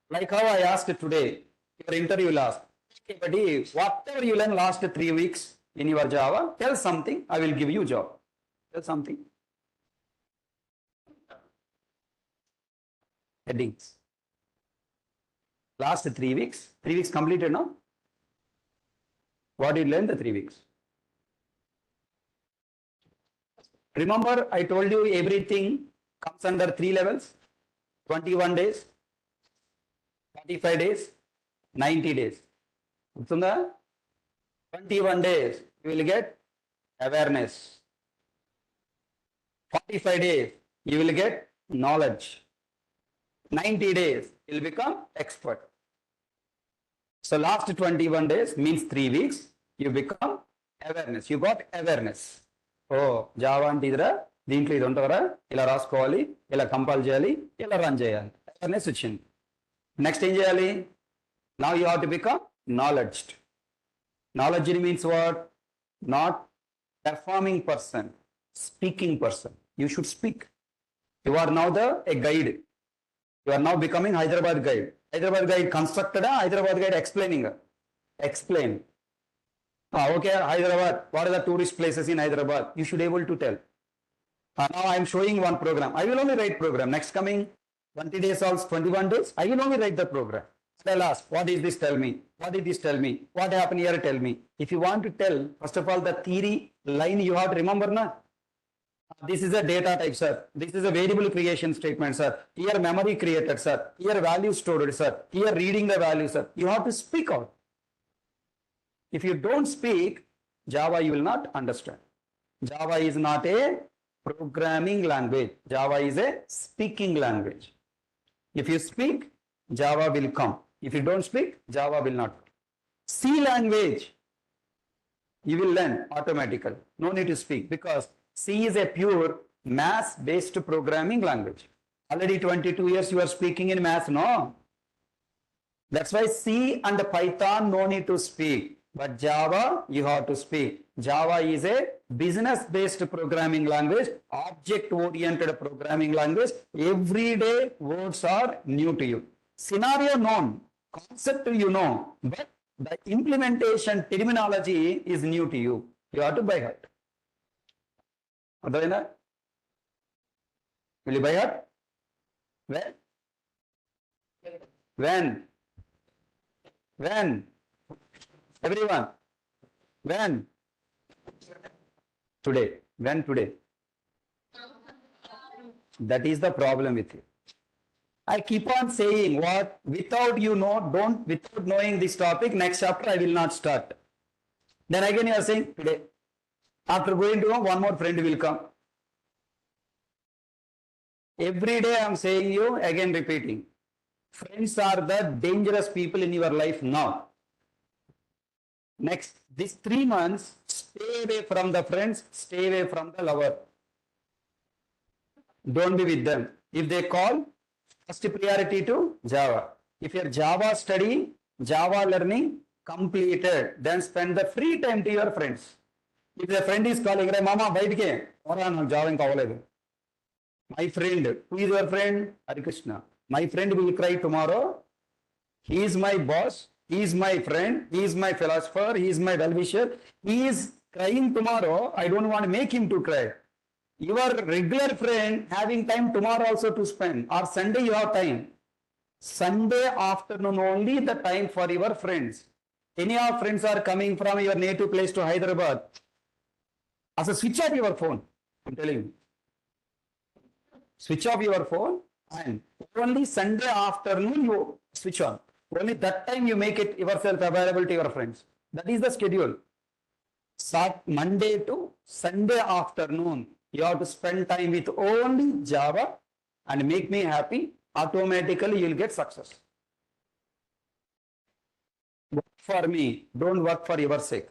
Like how I asked today, your interview will ask, okay, buddy, whatever you learned last 3 weeks in your Java, tell something, I will give you job. Tell something. Headings. Last 3 weeks. 3 weeks completed now? What did you learn the 3 weeks? Remember, I told you everything comes under 3 levels. 21 days, 45 days, 90 days. 21 days, you will get awareness. 45 days, you will get knowledge. 90 days, you will become expert. So last 21 days means 3 weeks, you become awareness. You got awareness. Oh, Java and Tidra. దీంట్లో ఇది ఉంటారా ఇలా రాసుకోవాలి ఇలా compile చేయాలి ఇలా run చేయాలి awareness వచ్చింది నెక్స్ట్ ఏం చేయాలి now you have to become knowledge means what not performing person speaking person you should speak you are now a guide you are now becoming Hyderabad guide Hyderabad guide constructed, Hyderabad guide explaining. Explain. Okay, Hyderabad, what are the tourist places in Hyderabad? You should be able to tell. Now I am showing one program. I will only write program. Next coming 20 days or 21 days, I will only write the program. Tell us, what is this? Tell me. What did this tell me? What happened here? Tell me. If you want to tell, first of all, the theory line you have to remember, na? This is a data type, sir. This is a variable creation statement, sir. Here memory created, sir. Here value stored, sir. Here reading the value, sir. You have to speak out. If you don't speak, Java you will not understand. Java is not a programming language. Java is a speaking language. If you speak, Java will come. If you don't speak, Java will not. C language, you will learn automatically. No need to speak because C is a pure math-based programming language. Already 22 years you are speaking in math, no? That's why C and Python no need to speak. But Java, you have to speak. Java is a business-based programming language, object-oriented programming language. Everyday words are new to you. Scenario known, concept you know, but the implementation terminology is new to you. You have to buy heart. Will you buy heart? When? When? When? Everyone, when? Today. When today? That is the problem with you. I keep on saying what without without knowing this topic, next chapter I will not start. Then again you are saying today. After going to know, one more friend will come. Every day I am saying you, again repeating. Friends are the dangerous people in your life now. Next, these 3 months, stay away from the friends, stay away from the lover. Don't be with them. If they call, first priority to Java. If your Java study, Java learning completed, then spend the free time to your friends. If the friend is calling, Mama, bite ke, Java. My friend, who is your friend? Hare Krishna. My friend will cry tomorrow. He is my boss. He is my friend, he is my philosopher, he is my well-wisher. He is crying tomorrow, I don't want to make him to cry. Your regular friend having time tomorrow also to spend, or Sunday you have time. Sunday afternoon only the time for your friends. Any of friends are coming from your native place to Hyderabad. As a switch off your phone, I'm telling you. Switch off your phone and only Sunday afternoon you switch on. Only that time you make it yourself available to your friends. That is the schedule. Monday to Sunday afternoon, you have to spend time with only Java and make me happy. Automatically, you will get success. Work for me. Don't work for your sake.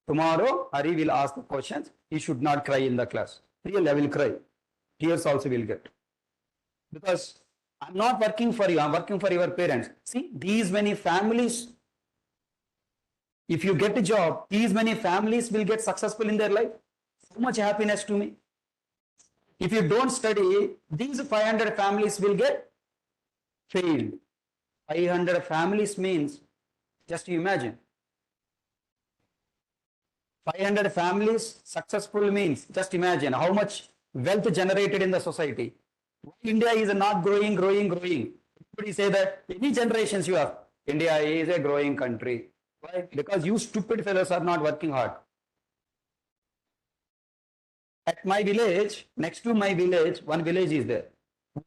Tomorrow, Hari will ask the questions. He should not cry in the class. Really, I will cry. Tears also will get. Because I'm not working for you, I'm working for your parents. See, these many families, if you get a job, these many families will get successful in their life. So much happiness to me. If you don't study, these 500 families will get failed. 500 families means, just you imagine. 500 families successful means, just imagine how much wealth generated in the society. India is not growing. Everybody say that any generations you have, India is a growing country. Why? Because you stupid fellows are not working hard. At my village, next to my village, one village is there.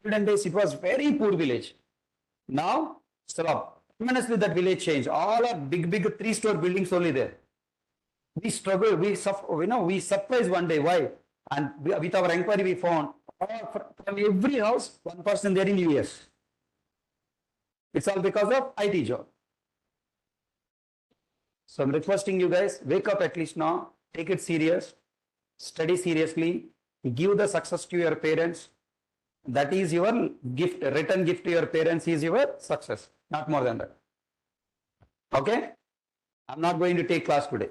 Olden days, it was very poor village. Now, stop. Tremendously that village changed. All are big 3-story buildings only there. We struggle, we suffer, we surprised one day. Why? And with our inquiry, we found from every house, one person there in US. It's all because of IT job. So I'm requesting you guys, wake up at least now, take it serious, study seriously, give the success to your parents. That is your gift, return gift to your parents is your success, not more than that. Okay? I'm not going to take class today.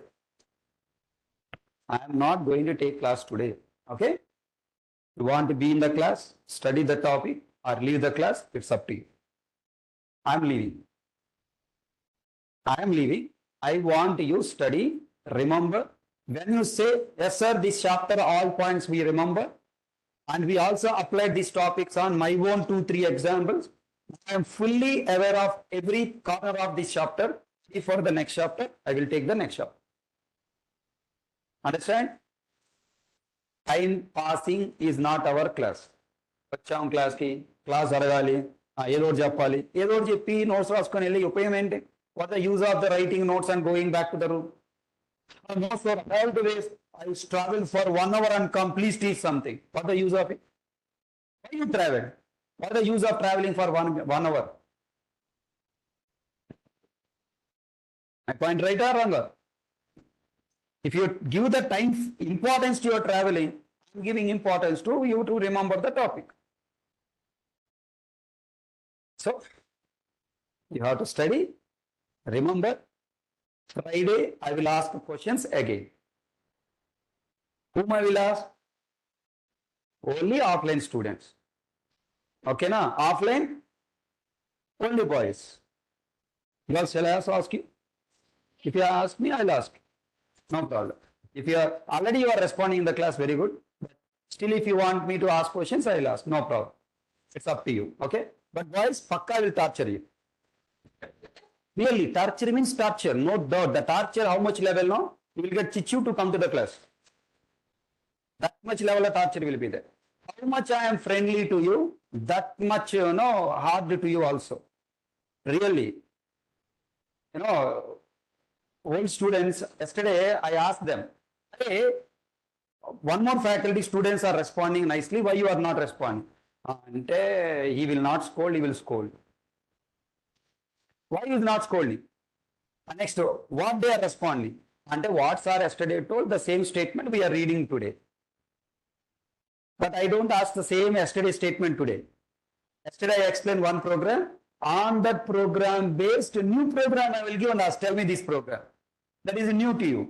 I am not going to take class today. Okay? You want to be in the class, study the topic, or leave the class, it's up to you. I'm leaving. I am leaving. I want you study, remember. When you say, yes, sir, this chapter, all points we remember. And we also applied these topics on my own 2-3 examples. I am fully aware of every corner of this chapter. Before the next chapter, I will take the next chapter. Understand? Time passing is not our class. వచ్చాం క్లాస్కి class అడగాలి ఏదో ఒకటి చెప్పాలి ఏదో ఒకటి చెప్పి notes రాసుకొని వెళ్ళి ఉపయోగం ఏంటి what the use of the writing notes and going back to the room notes for all the ways I travel for 1 hour and come, please teach something. What the use of it? Why you travel? What the use of traveling for one hour? My point right or wrong? If you give the time importance to your traveling, I'm giving importance to you to remember the topic. So, you have to study, remember. Friday, I will ask questions again. Whom I will ask? Only offline students. Okay, na? Offline, only boys. Girls, shall I also ask you? If you ask me, I'll ask. No problem. If you are already you are responding in the class, very good. Still, if you want me to ask questions, I'll ask. No problem. It's up to you. Okay? But boys, pakka will torture you. Really, torture means torture. No doubt. The torture, how much level, no? You will get chichu to come to the class. That much level of torture will be there. How much I am friendly to you, that much, hard to you also. Really. Old students, yesterday I asked them, hey, one more faculty students are responding nicely, why you are not responding? And he will not scold, he will scold. Why he is not scolding? And next, what they are responding? And what sir yesterday told, the same statement we are reading today. But I don't ask the same yesterday statement today. Yesterday I explained one program. On that program based new program I will give and ask, tell me this program. That is new to you.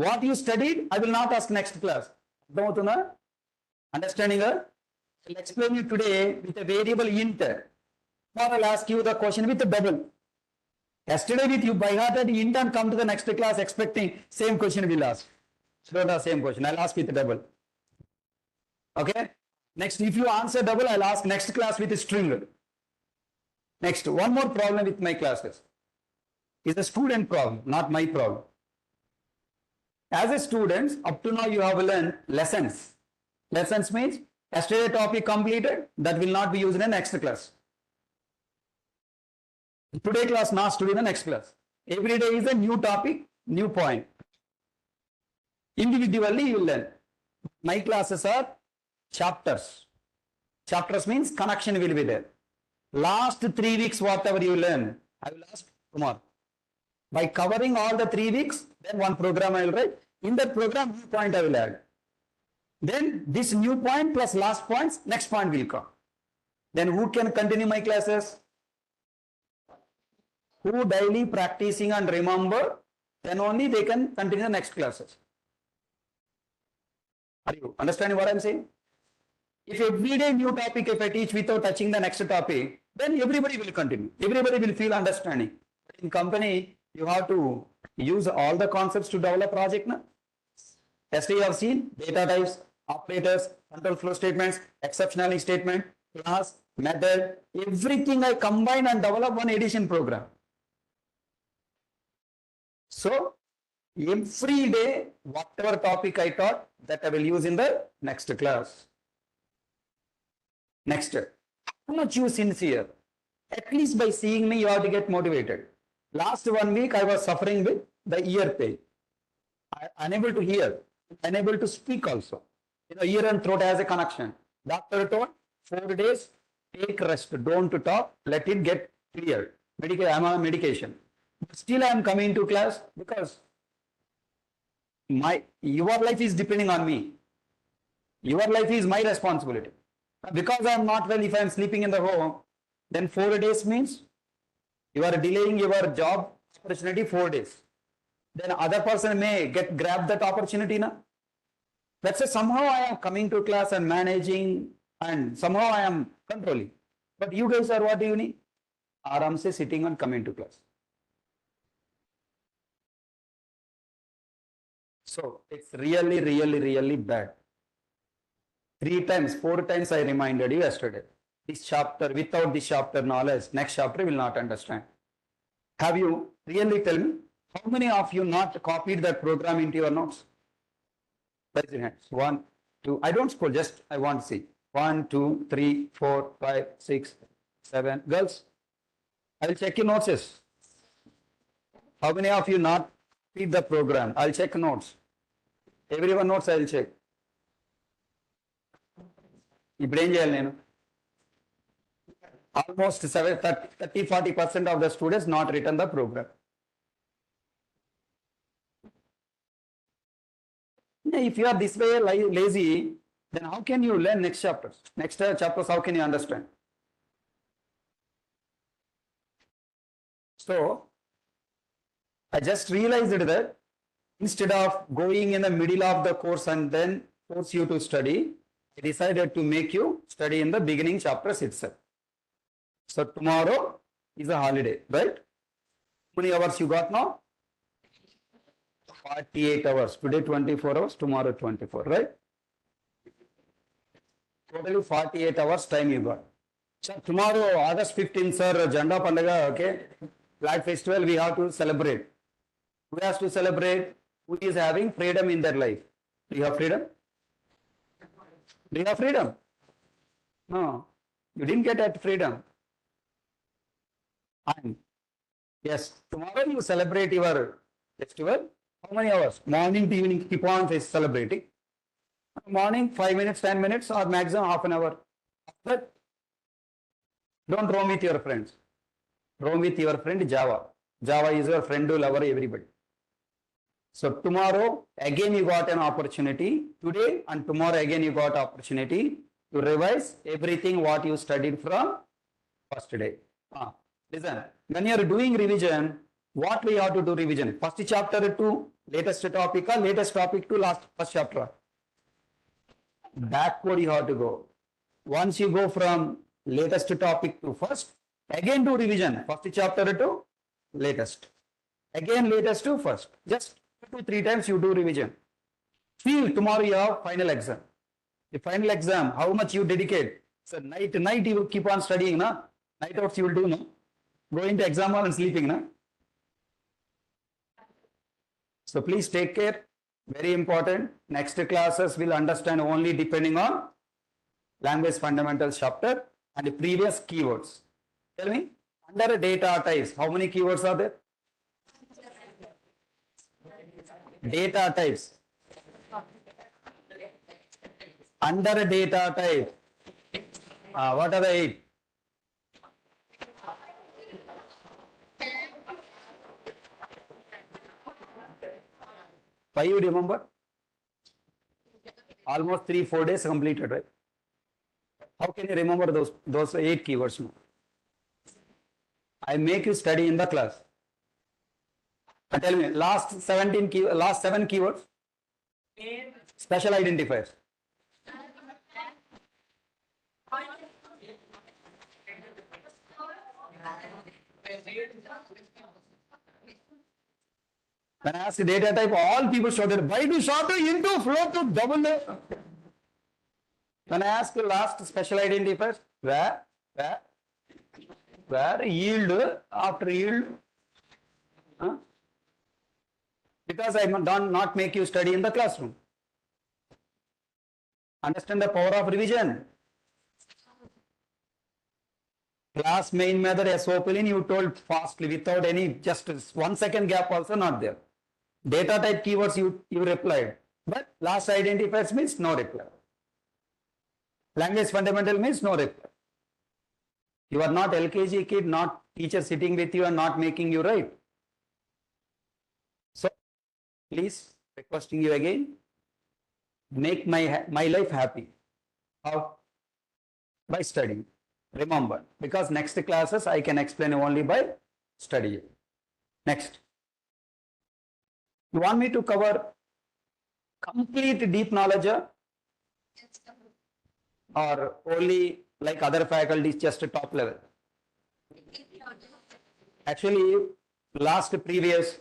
What you studied, I will not ask next class. Understanding? I will explain you today with a variable int. Or I will ask you the question with a double. Yesterday with you by hearted int and come to the next class expecting same question will ask. So don't ask same question. I will ask with a double. Okay. Next, if you answer double, I'll ask next class with a string. Next, one more problem with my classes is a student problem, not my problem. As a student, up to now you have learned lessons. Lessons means yesterday topic completed, that will not be used in the next class. Today class not to be the next class. Every day is a new topic, new point. Individually you will learn. My classes are chapters. Chapters means connection will be there. Last 3 weeks, whatever you learn, I will ask tomorrow. By covering all the 3 weeks, then one program I will write. In that program, new point I will add. Then this new point plus last points, next point will come. Then who can continue my classes? Who daily practicing and remember, then only they can continue the next classes. Are you understanding what I am saying? If every day new topic, if I teach without touching the next topic, then everybody will continue. Everybody will feel understanding. In company, you have to use all the concepts to develop project. Na? Yesterday you have seen data types, operators, control flow statements, exceptionality statement, class, method, everything I combine and develop one edition program. So, every day, whatever topic I taught, that I will use in the next class. Next, how much you sincere? At least by seeing me, you have to get motivated. Last 1 week, I was suffering with the ear pain. I unable to hear, unable to speak also. Ear and throat has a connection. Doctor told 4 days, take rest, don't talk, let it get clear. I am on medication. But still I am coming to class because your life is depending on me. Your life is my responsibility. Because I am not well, if I am sleeping in the home, then 4 days means you are delaying your job opportunity 4 days. Then other person may grab that opportunity. Na? Let's say somehow I am coming to class and managing and somehow I am controlling. But you guys are what do you need? आराम से sitting and coming to class. So it's really, really, really bad. 3 times, 4 times I reminded you yesterday. This chapter, without this chapter knowledge, next chapter will not understand. Have you really tell me, how many of you not copied that program into your notes? Raise your hands. 1, 2. I don't scroll, just I want to see. 1, 2, 3, 4, 5, 6, 7. Girls, I will check your notes. How many of you not read the program? I'll check notes. Everyone notes I will check. ఇప్పుడు ఏం చేయాలి నేను? Almost 30-40% of the students not written the program. If you are this way lazy, then how can you learn next chapters? Next chapters, how can you understand? So, I just realized that instead of going in the middle of the course and then force you to study, I decided to make you study in the beginning chapters itself. So tomorrow is a holiday, right? How many hours you got now? 48 hours. Today 24 hours, tomorrow 24, right? Totally 48 hours time you got. So tomorrow, August 15th, sir, Janda Pandaga, okay? Flag Festival, we have to celebrate. Who has to celebrate? Who is having freedom in their life? Do you have freedom? Do you have freedom? No, you didn't get that freedom. And yes, tomorrow you celebrate your festival. How many hours? Morning to evening, keep on celebrating. Morning, 5 minutes, 10 minutes, or maximum half an hour. But don't roam with your friends. Roam with your friend Java. Java is your friend, lover, everybody. So tomorrow, again you got an opportunity. Today and tomorrow again you got opportunity to revise everything what you studied from first day. Listen, when you are doing revision, what we have to do revision? First chapter to latest topic or latest topic to first chapter? Backward you have to go. Once you go from latest topic to first, again do revision. First chapter to latest. Again latest to first. Just 2-3 times you do revision. Feel tomorrow you have final exam. The final exam, how much you dedicate? So night you will keep on studying, na? Night outs you will do, no? Going to exam hall and sleeping, na? So please take care. Very important. Next classes will understand only depending on language fundamentals chapter and the previous keywords. Tell me, under data types, how many keywords are there? Data types. Under data type, what are the 8? Why you remember? Almost 3-4 days completed, right? How can you remember those 8 keywords? I make you study in the class. And tell me, last 7 keywords? Special identifiers. When I asked data type, all people shouted, why do shorter into flow to double? When I asked the last special identifiers, where yield after yield? Huh? Because I not make you study in the classroom. Understand the power of revision. Class main method SOPLIN you told fastly without any just 1 second gap also not there. Data type keywords you replied, but last identifiers means no reply. Language fundamental means no reply. You are not LKG kid, not teacher sitting with you and not making you write. So please requesting you again, make my life happy. How? By studying. Remember, because next classes I can explain only by studying. Next. You want me to cover complete deep knowledge or only like other faculties just a top level? Actually, last previous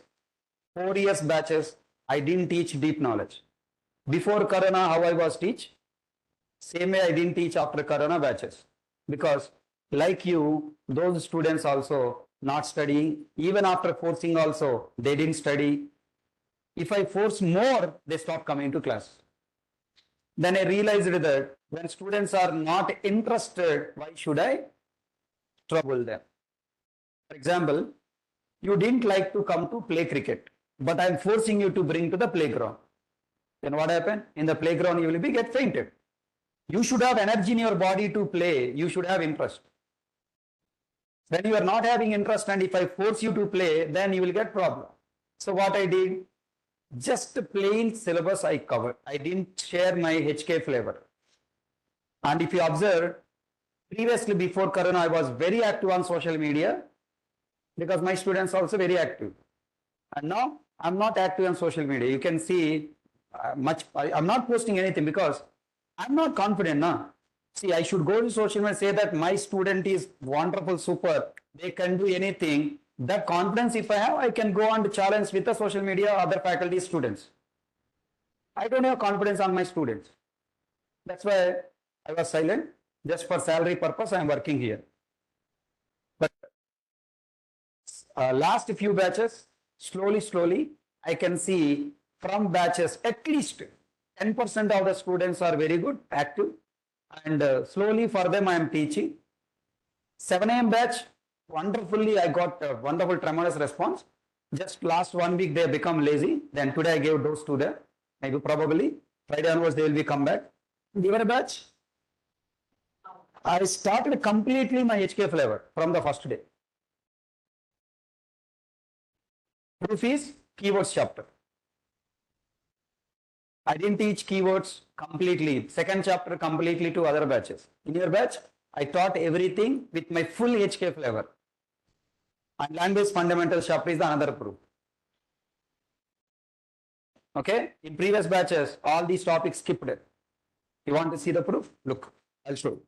4 years batches, I didn't teach deep knowledge. Before Corona, how I was teach? Same way I didn't teach after Corona batches. Because like you, those students also not studying, even after forcing also, they didn't study. If I force more, they stop coming to class. Then I realized that when students are not interested, why should I trouble them? For example, you didn't like to come to play cricket, but I'm forcing you to bring to the playground. Then what happened? In the playground, you will be get fainted. You should have energy in your body to play. You should have interest. When you are not having interest and if I force you to play, then you will get problem. So what I did, just plain syllabus I covered. I didn't share my HK flavor. And if you observe, previously before Corona, I was very active on social media because my students are also very active. And now I'm not active on social media. You can see I'm not posting anything because I'm not confident now. See, I should go to social media and say that my student is wonderful, super, they can do anything. That confidence, if I have, I can go on to challenge with the social media, other faculty, students. I don't have confidence on my students. That's why I was silent. Just for salary purpose, I am working here. But last few batches, slowly, I can see from batches, at least 10% of the students are very good, active. And slowly for them, I am teaching. 7 a.m. batch, wonderfully, I got a wonderful, tremendous response. Just last 1 week, they become lazy. Then today I gave dose to them. Maybe probably Friday onwards, they will be come back. Given batch, I started completely my HK flavor from the first day. Proof is keywords chapter. I didn't teach keywords completely. Second chapter completely to other batches. In your batch, I taught everything with my full HK flavor. And language fundamentals chapter is another proof. Okay? In previous batches, all these topics skipped it. You want to see the proof? Look, I'll show you.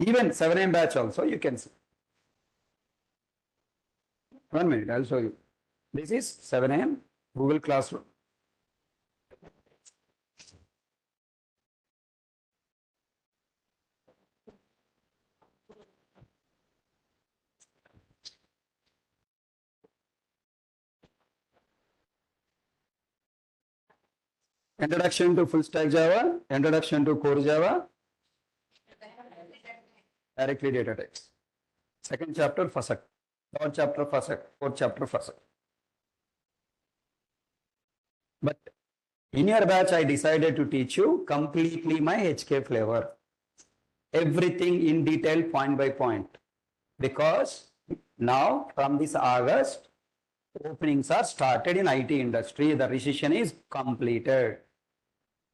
Even 7 a.m. batch also, you can see. 1 minute, I'll show you. This is 7 a.m. Google Classroom. Introduction to full stack Java, introduction to core Java, directly data types. Second chapter, FASAC. Third chapter, FASAC. Fourth chapter, FASAC. But in your batch, I decided to teach you completely my HK flavor. Everything in detail, point by point. Because now, from this August, openings are started in IT industry. The recession is completed.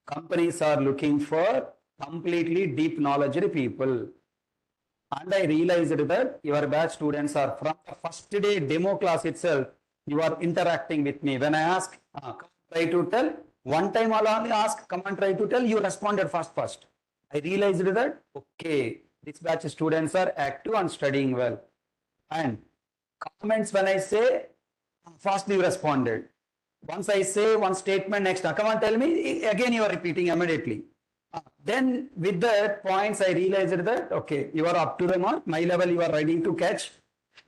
Companies are looking for completely deep knowledge people. And I realized that your batch students are from the first day demo class itself, you are interacting with me. When I ask, try to tell, one time I'll only ask, come and try to tell, you responded first. I realized that, okay, this batch students are active and studying well. And comments when I say, first you responded. Once I say one statement, next, come and tell me, again you are repeating immediately. Then with the points, I realized that, okay, you are up to the mark, my level you are ready to catch.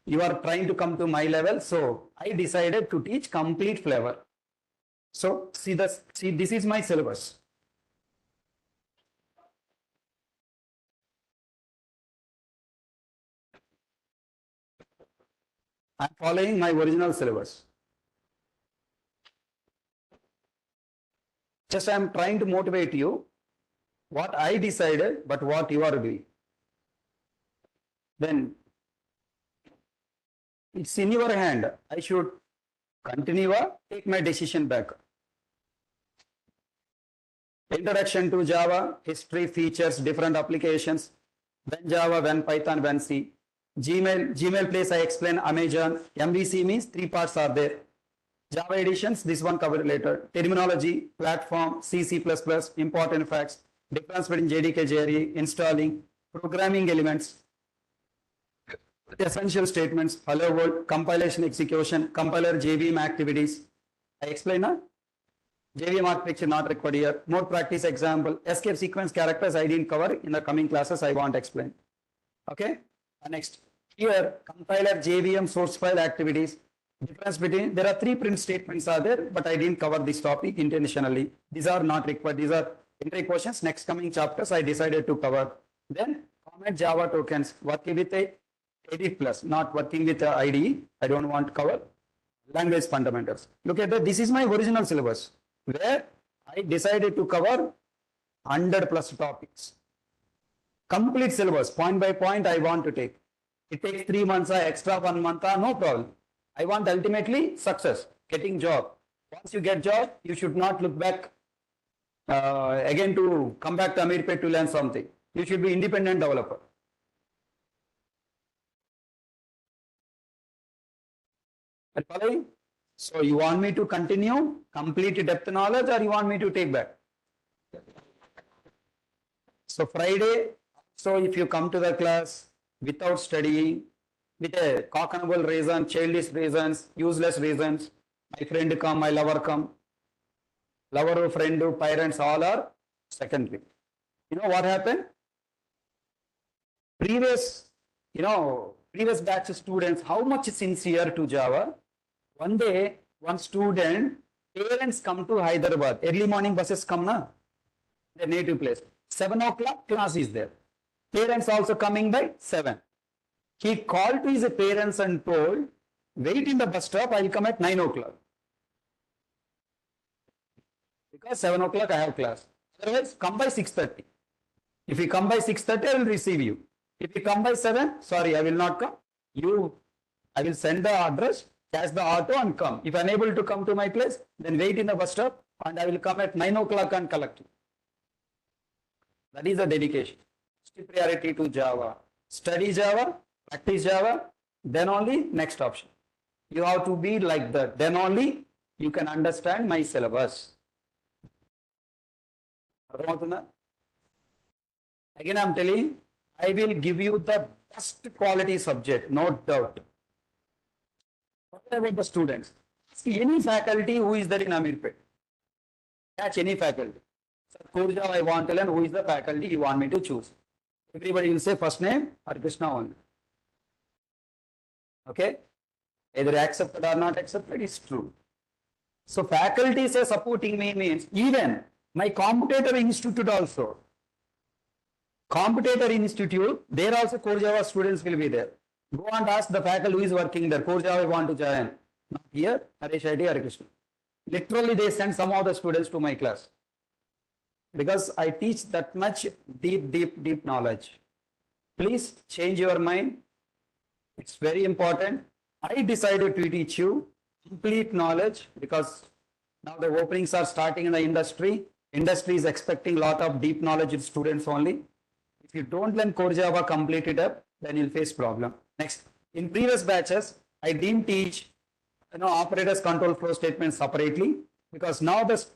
You are trying to come to my level. So I decided to teach complete flavor. So see this is my syllabus. I'm following my original syllabus. Just I'm trying to motivate you. What I decided, but what you are doing. Then it's in your hand. I should continue or take my decision back. Introduction to Java, history, features, different applications. When Java, when Python, when C. Gmail place I explain Amazon. MVC means 3 parts are there. Java editions, this one covered later. Terminology, platform, C++, important facts. Difference between JDK, JRE, installing, programming elements, essential statements, hello world, compilation execution, compiler JVM activities. I explain now. JVM architecture not required here. More practice example. Escape sequence characters I didn't cover in the coming classes. I want to explain. Okay. Next. Here compiler JVM source file activities. Difference between there are three print statements are there, but I didn't cover this topic intentionally. These are not required. These are entry questions. Next coming chapters I decided to cover. Then comment Java tokens working with a edit plus, not working with the IDE. I don't want to cover language fundamentals. Look at that. This is my original syllabus where I decided to cover 100 plus topics. Complete syllabus, point by point I want to take. It takes 3 months or extra 1 month, no problem. I want ultimately success, getting job. Once you get job, you should not look back again to come back to Amirpet to learn something. You should be independent developer. Following? So you want me to continue complete depth knowledge or you want me to take back? So Friday, so if you come to the class without studying, with a cockable reason, childish reasons, useless reasons, my friend come, my lover come, lover, friend, parents, all are secondary. You know what happened? Previous batch students, how much sincere to Java? One day, one student, parents come to Hyderabad. Early morning buses come na, their native place. 7 o'clock class is there. Parents also coming by 7. He called to his parents and told, wait in the bus stop, I will come at 9 o'clock. Because 7 o'clock I have class. Otherwise, come by 6:30. If you come by 6:30, I will receive you. If you come by 7, sorry, I will not come. I will send the address, catch the auto and come. If unable to come to my place, then wait in the bus stop and I will come at 9 o'clock and collect you. That is the dedication. Priority to Java. Study Java, practice Java, then only next option. You have to be like that. Then only you can understand my syllabus. Again, I am telling, I will give you the best quality subject, no doubt. What about the students? See any faculty who is there in Amirpet. Catch any faculty. Core Java I want to learn, who is the faculty you want me to choose. Everybody will say first name or Krishna only. Okay? Either accepted or not accepted is true. So faculty say supporting me means even my competitor institute also. Competitor institute, there also Core Java students will be there. Go and ask the faculty who is working there. Core Java I want to join. Not here, Haresh Reddy or Krishna. Literally they send some of the students to my class. Because I teach that much deep knowledge. Please change your mind. It's very important. I decided to teach you complete knowledge because now the openings are starting in the industry. Industry is expecting a lot of deep knowledge in students only. If you don't learn Core Java, complete it up, then you'll face problem. Next, in previous batches, I didn't teach operators control flow statements separately because now this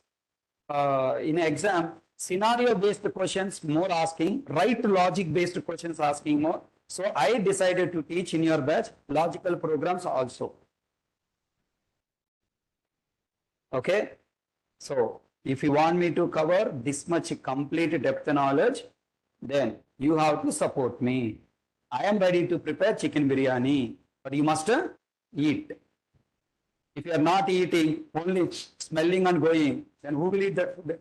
in exam, scenario based questions more asking, right logic based questions asking more. So I decided to teach in your batch logical programs also. Okay. So if you want me to cover this much complete depth knowledge, then you have to support me. I am ready to prepare chicken biryani, but you must eat. If you are not eating, only smelling and going, then who will eat that food?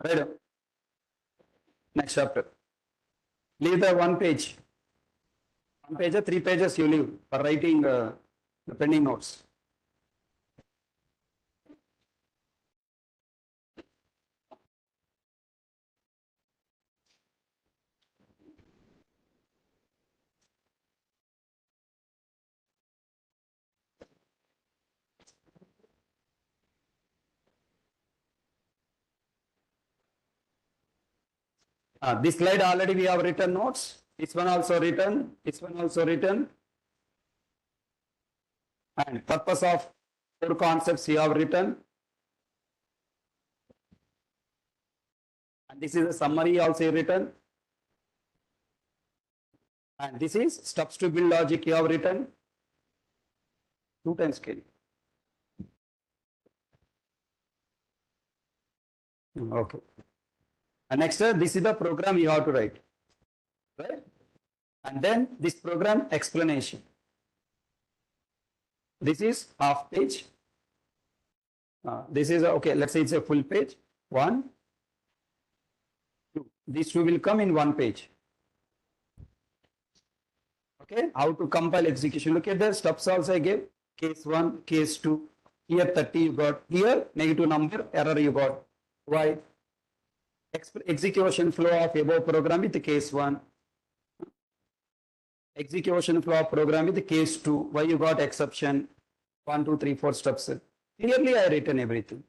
Right. Next chapter. Leave the 1 page. 1 page or 3 pages you leave for writing the pending notes. This slide already we have written notes. This one also written. This one also written. And purpose of four concepts you have written. And this is a summary also written. And this is steps to build logic you have written. 2 times scale. Okay. And next, this is the program you have to write. Right? And then this program explanation. This is half page. This is, okay, let's say it's a full page. 1, 2. These two will come in one page. Okay, how to compile execution. Look at the steps also I gave. Case 1, case 2. Here 30 you got. Here negative number, error you got. Why? Execution flow of above program with the case 1. Execution flow of program with the case 2. Why you got exception? 1, 2, 3, 4 steps. Clearly I written everything.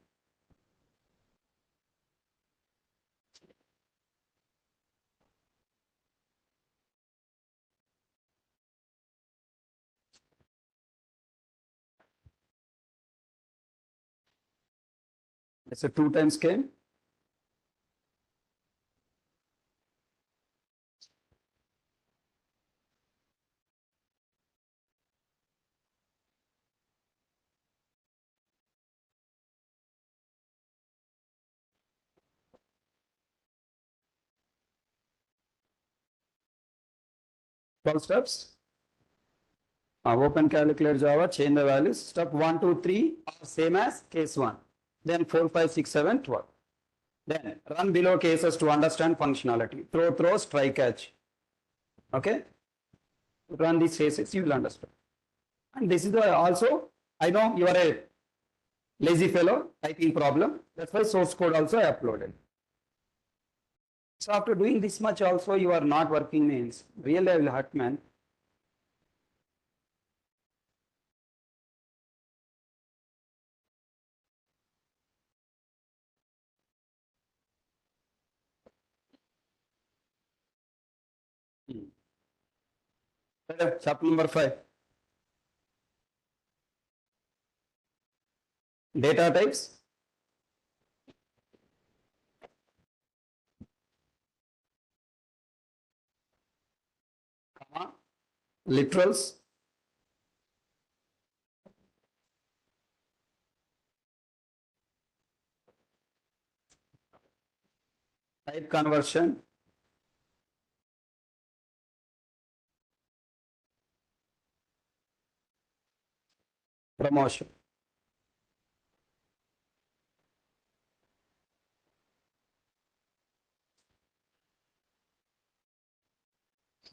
It's a 2 times came. Twelve steps. Open calculator Java, change the values. Step 1, 2, 3 are same as case 1. Then 4, 5, 6, 7, 12. Then run below cases to understand functionality. Throw, try, catch. Okay? Run these cases, you will understand. And this is also, I know you are a lazy fellow, typing problem. That's why source code also I uploaded. So after doing this much also you are not working means, really I will hurt, man. Chapter number 5. Data types. Literals. Type conversion. Promotion.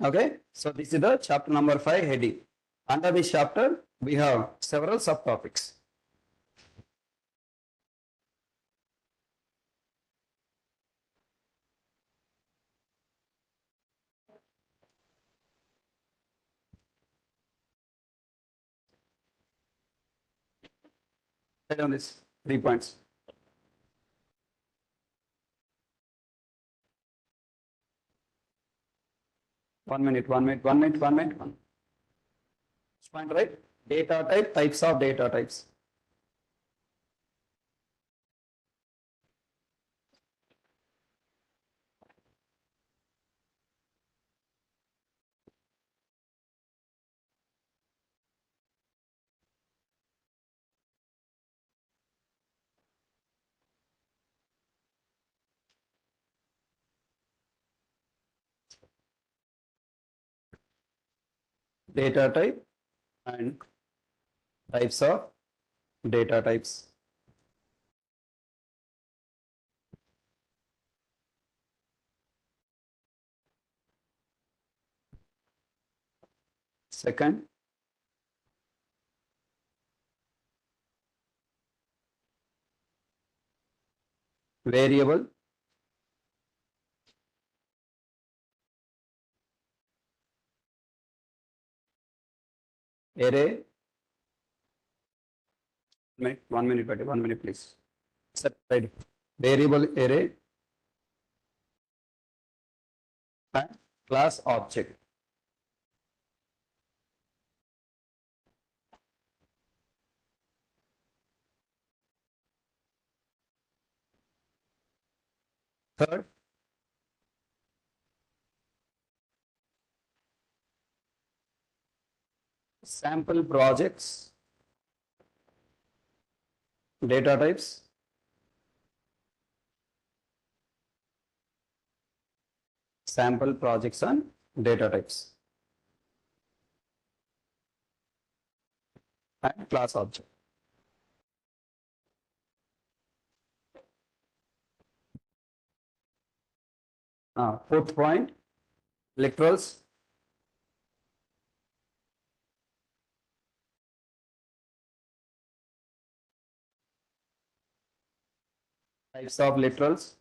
Okay, so this is the chapter number 5 heading. Under this chapter, we have several subtopics. Write down this 3 points. One minute. Point, right? Data type, types of data types. Data type and types of data types. Second, variable. Array. 1 minute, buddy. 1 minute, please. Set, right. Variable array. and class object. Third, sample projects, data types, sample projects and data types, and class object. Fourth point, literals, types of literals,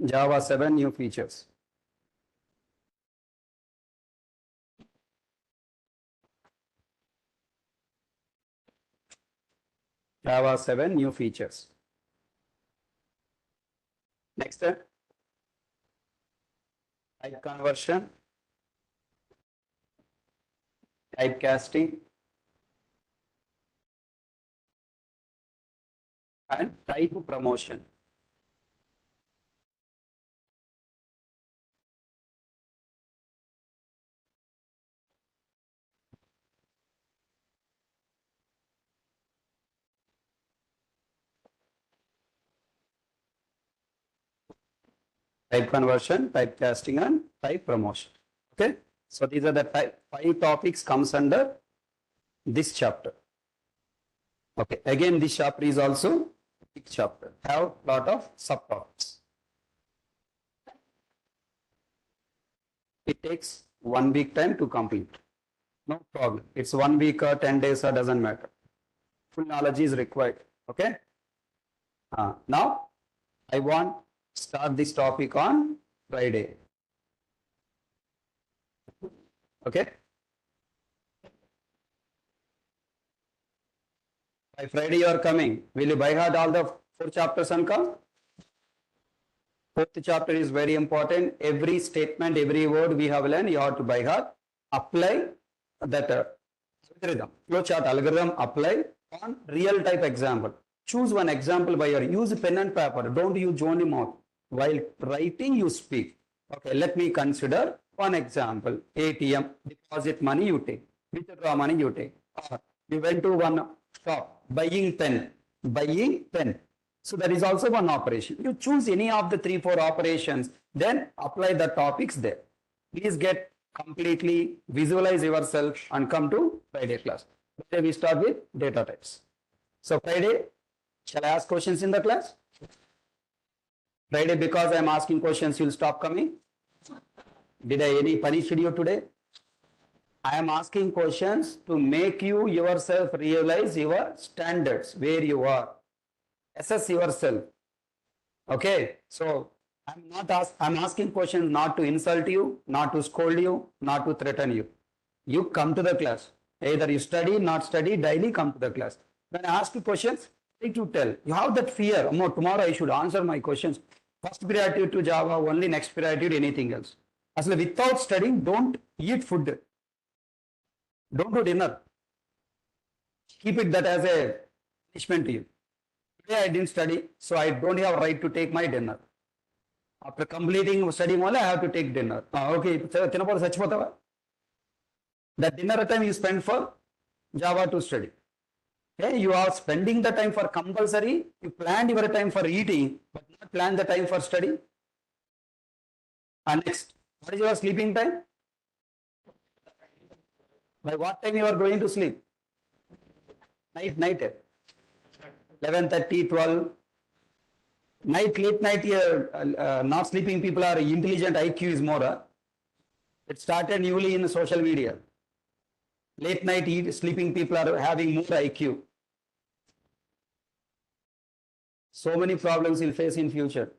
Java 7 new features. Java 7 new features. Next, type conversion, typecasting, and type promotion. Type conversion, typecasting, and type promotion. Okay, so these are the five topics comes under this chapter. Okay, again, this chapter is also big chapter. Have lot of subtopics. It takes 1 week time to complete. No problem. It's 1 week or 10 days or doesn't matter. Full knowledge is required. Okay. Now I want start this topic on Friday. Okay. By Friday you are coming. Will you by heart all the 4 chapters and come? Fourth chapter is very important. Every statement, every word we have learned, you have to by heart. Apply that algorithm. Flowchart algorithm apply on real type example. Choose one example by your use pen and paper. Don't use only mouth. While writing, you speak. Okay, let me consider one example. ATM, deposit money you take. Withdraw money you take. You went to one shop, buying pen. Buying pen. So that is also one operation. You choose any of the 3-4 operations, then apply the topics there. Please get completely visualize yourself and come to Friday class. Today we start with data types. So Friday, shall I ask questions in the class? Friday, because I am asking questions, you'll stop coming? Did I any punish you today? I am asking questions to make you yourself realize your standards, where you are. Assess yourself. Okay, so I'm asking questions not to insult you, not to scold you, not to threaten you. You come to the class. Either you study, not study, daily come to the class. When I ask you questions, try to tell. You have that fear. Oh, tomorrow I should answer my questions. First priority to Java, only next priority to anything else. Actually, without studying, don't eat food. Don't do dinner. Keep it that as a punishment to you. Today I didn't study, so I don't have a right to take my dinner. After completing studying only, I have to take dinner. Okay, that dinner time you spend for Java to study. Okay, you are spending the time for compulsory, you planned your time for eating, but not plan the time for study. And next, what is your sleeping time? By what time you are going to sleep? Night. 11:30, 12. Late night, not sleeping people are intelligent, IQ is more. It started newly in social media. Late night sleeping people are having more IQ. So many problems you'll face in future.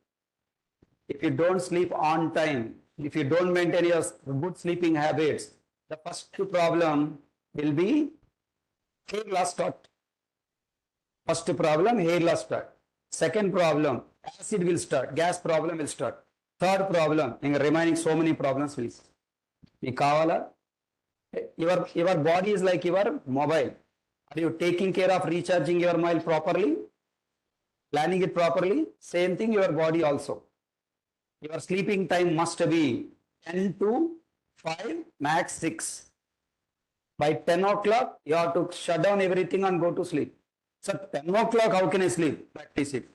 If you don't sleep on time, if you don't maintain your good sleeping habits, the first problem will be Hair loss start. First problem, hair loss start. Second problem, acid will start. Gas problem will start. Third problem, in remaining so many problems will. మీకు కావాలా? Your body is like your mobile. Are you taking care of recharging your mobile properly? Planning it properly? Same thing your body also. Your sleeping time must be 10 to 5, max 6. By 10 o'clock, you have to shut down everything and go to sleep. So 10 o'clock, how can I sleep? Practice it.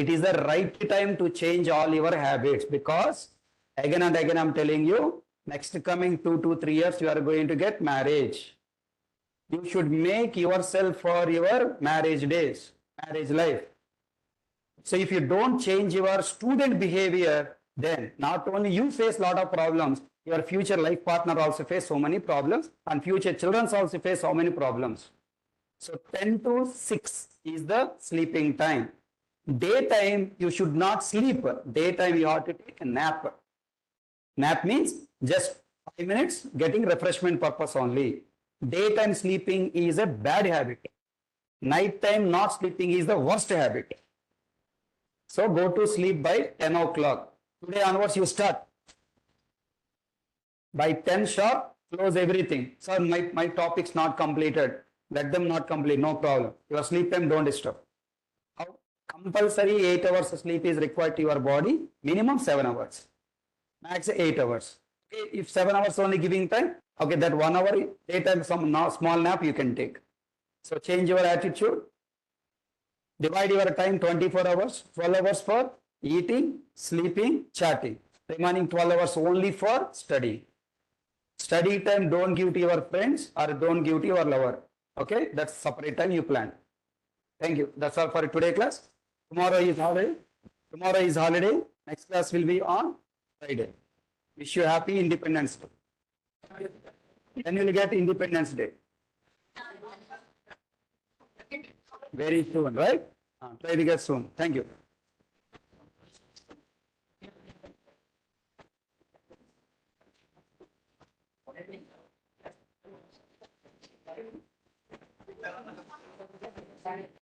It is the right time to change all your habits, because again and again I'm telling you, next coming 2 to 3 years, you are going to get marriage. You should make yourself for your marriage days, marriage life. So if you don't change your student behavior, then not only you face lot of problems, your future life partner also face so many problems, and future children also face so many problems. So 10 to 6 is the sleeping time. Daytime, you should not sleep. Daytime, you have to take a nap. Nap means just 5 minutes getting refreshment purpose only. Daytime sleeping is a bad habit. Nighttime not sleeping is the worst habit. So go to sleep by 10 o'clock. Today onwards you start. By 10 sharp, close everything. Sir, my topic's not completed. Let them not complete, no problem. Your sleep time don't disturb. Compulsory 8 hours of sleep is required to your body, minimum 7 hours. Max 8 hours. Okay, if 7 hours only giving time, okay, that 1 hour, daytime, some small nap you can take. So change your attitude. Divide your time 24 hours, 12 hours for eating, sleeping, chatting. Remaining 12 hours only for study. Study time don't give to your friends or don't give to your lover. Okay, that's separate time you plan. Thank you. That's all for today class. Tomorrow is holiday. Tomorrow is holiday. Next class will be on Friday. Wish you happy Independence Day. Then you will get Independence Day. Very soon, right? Try to get soon. Thank you.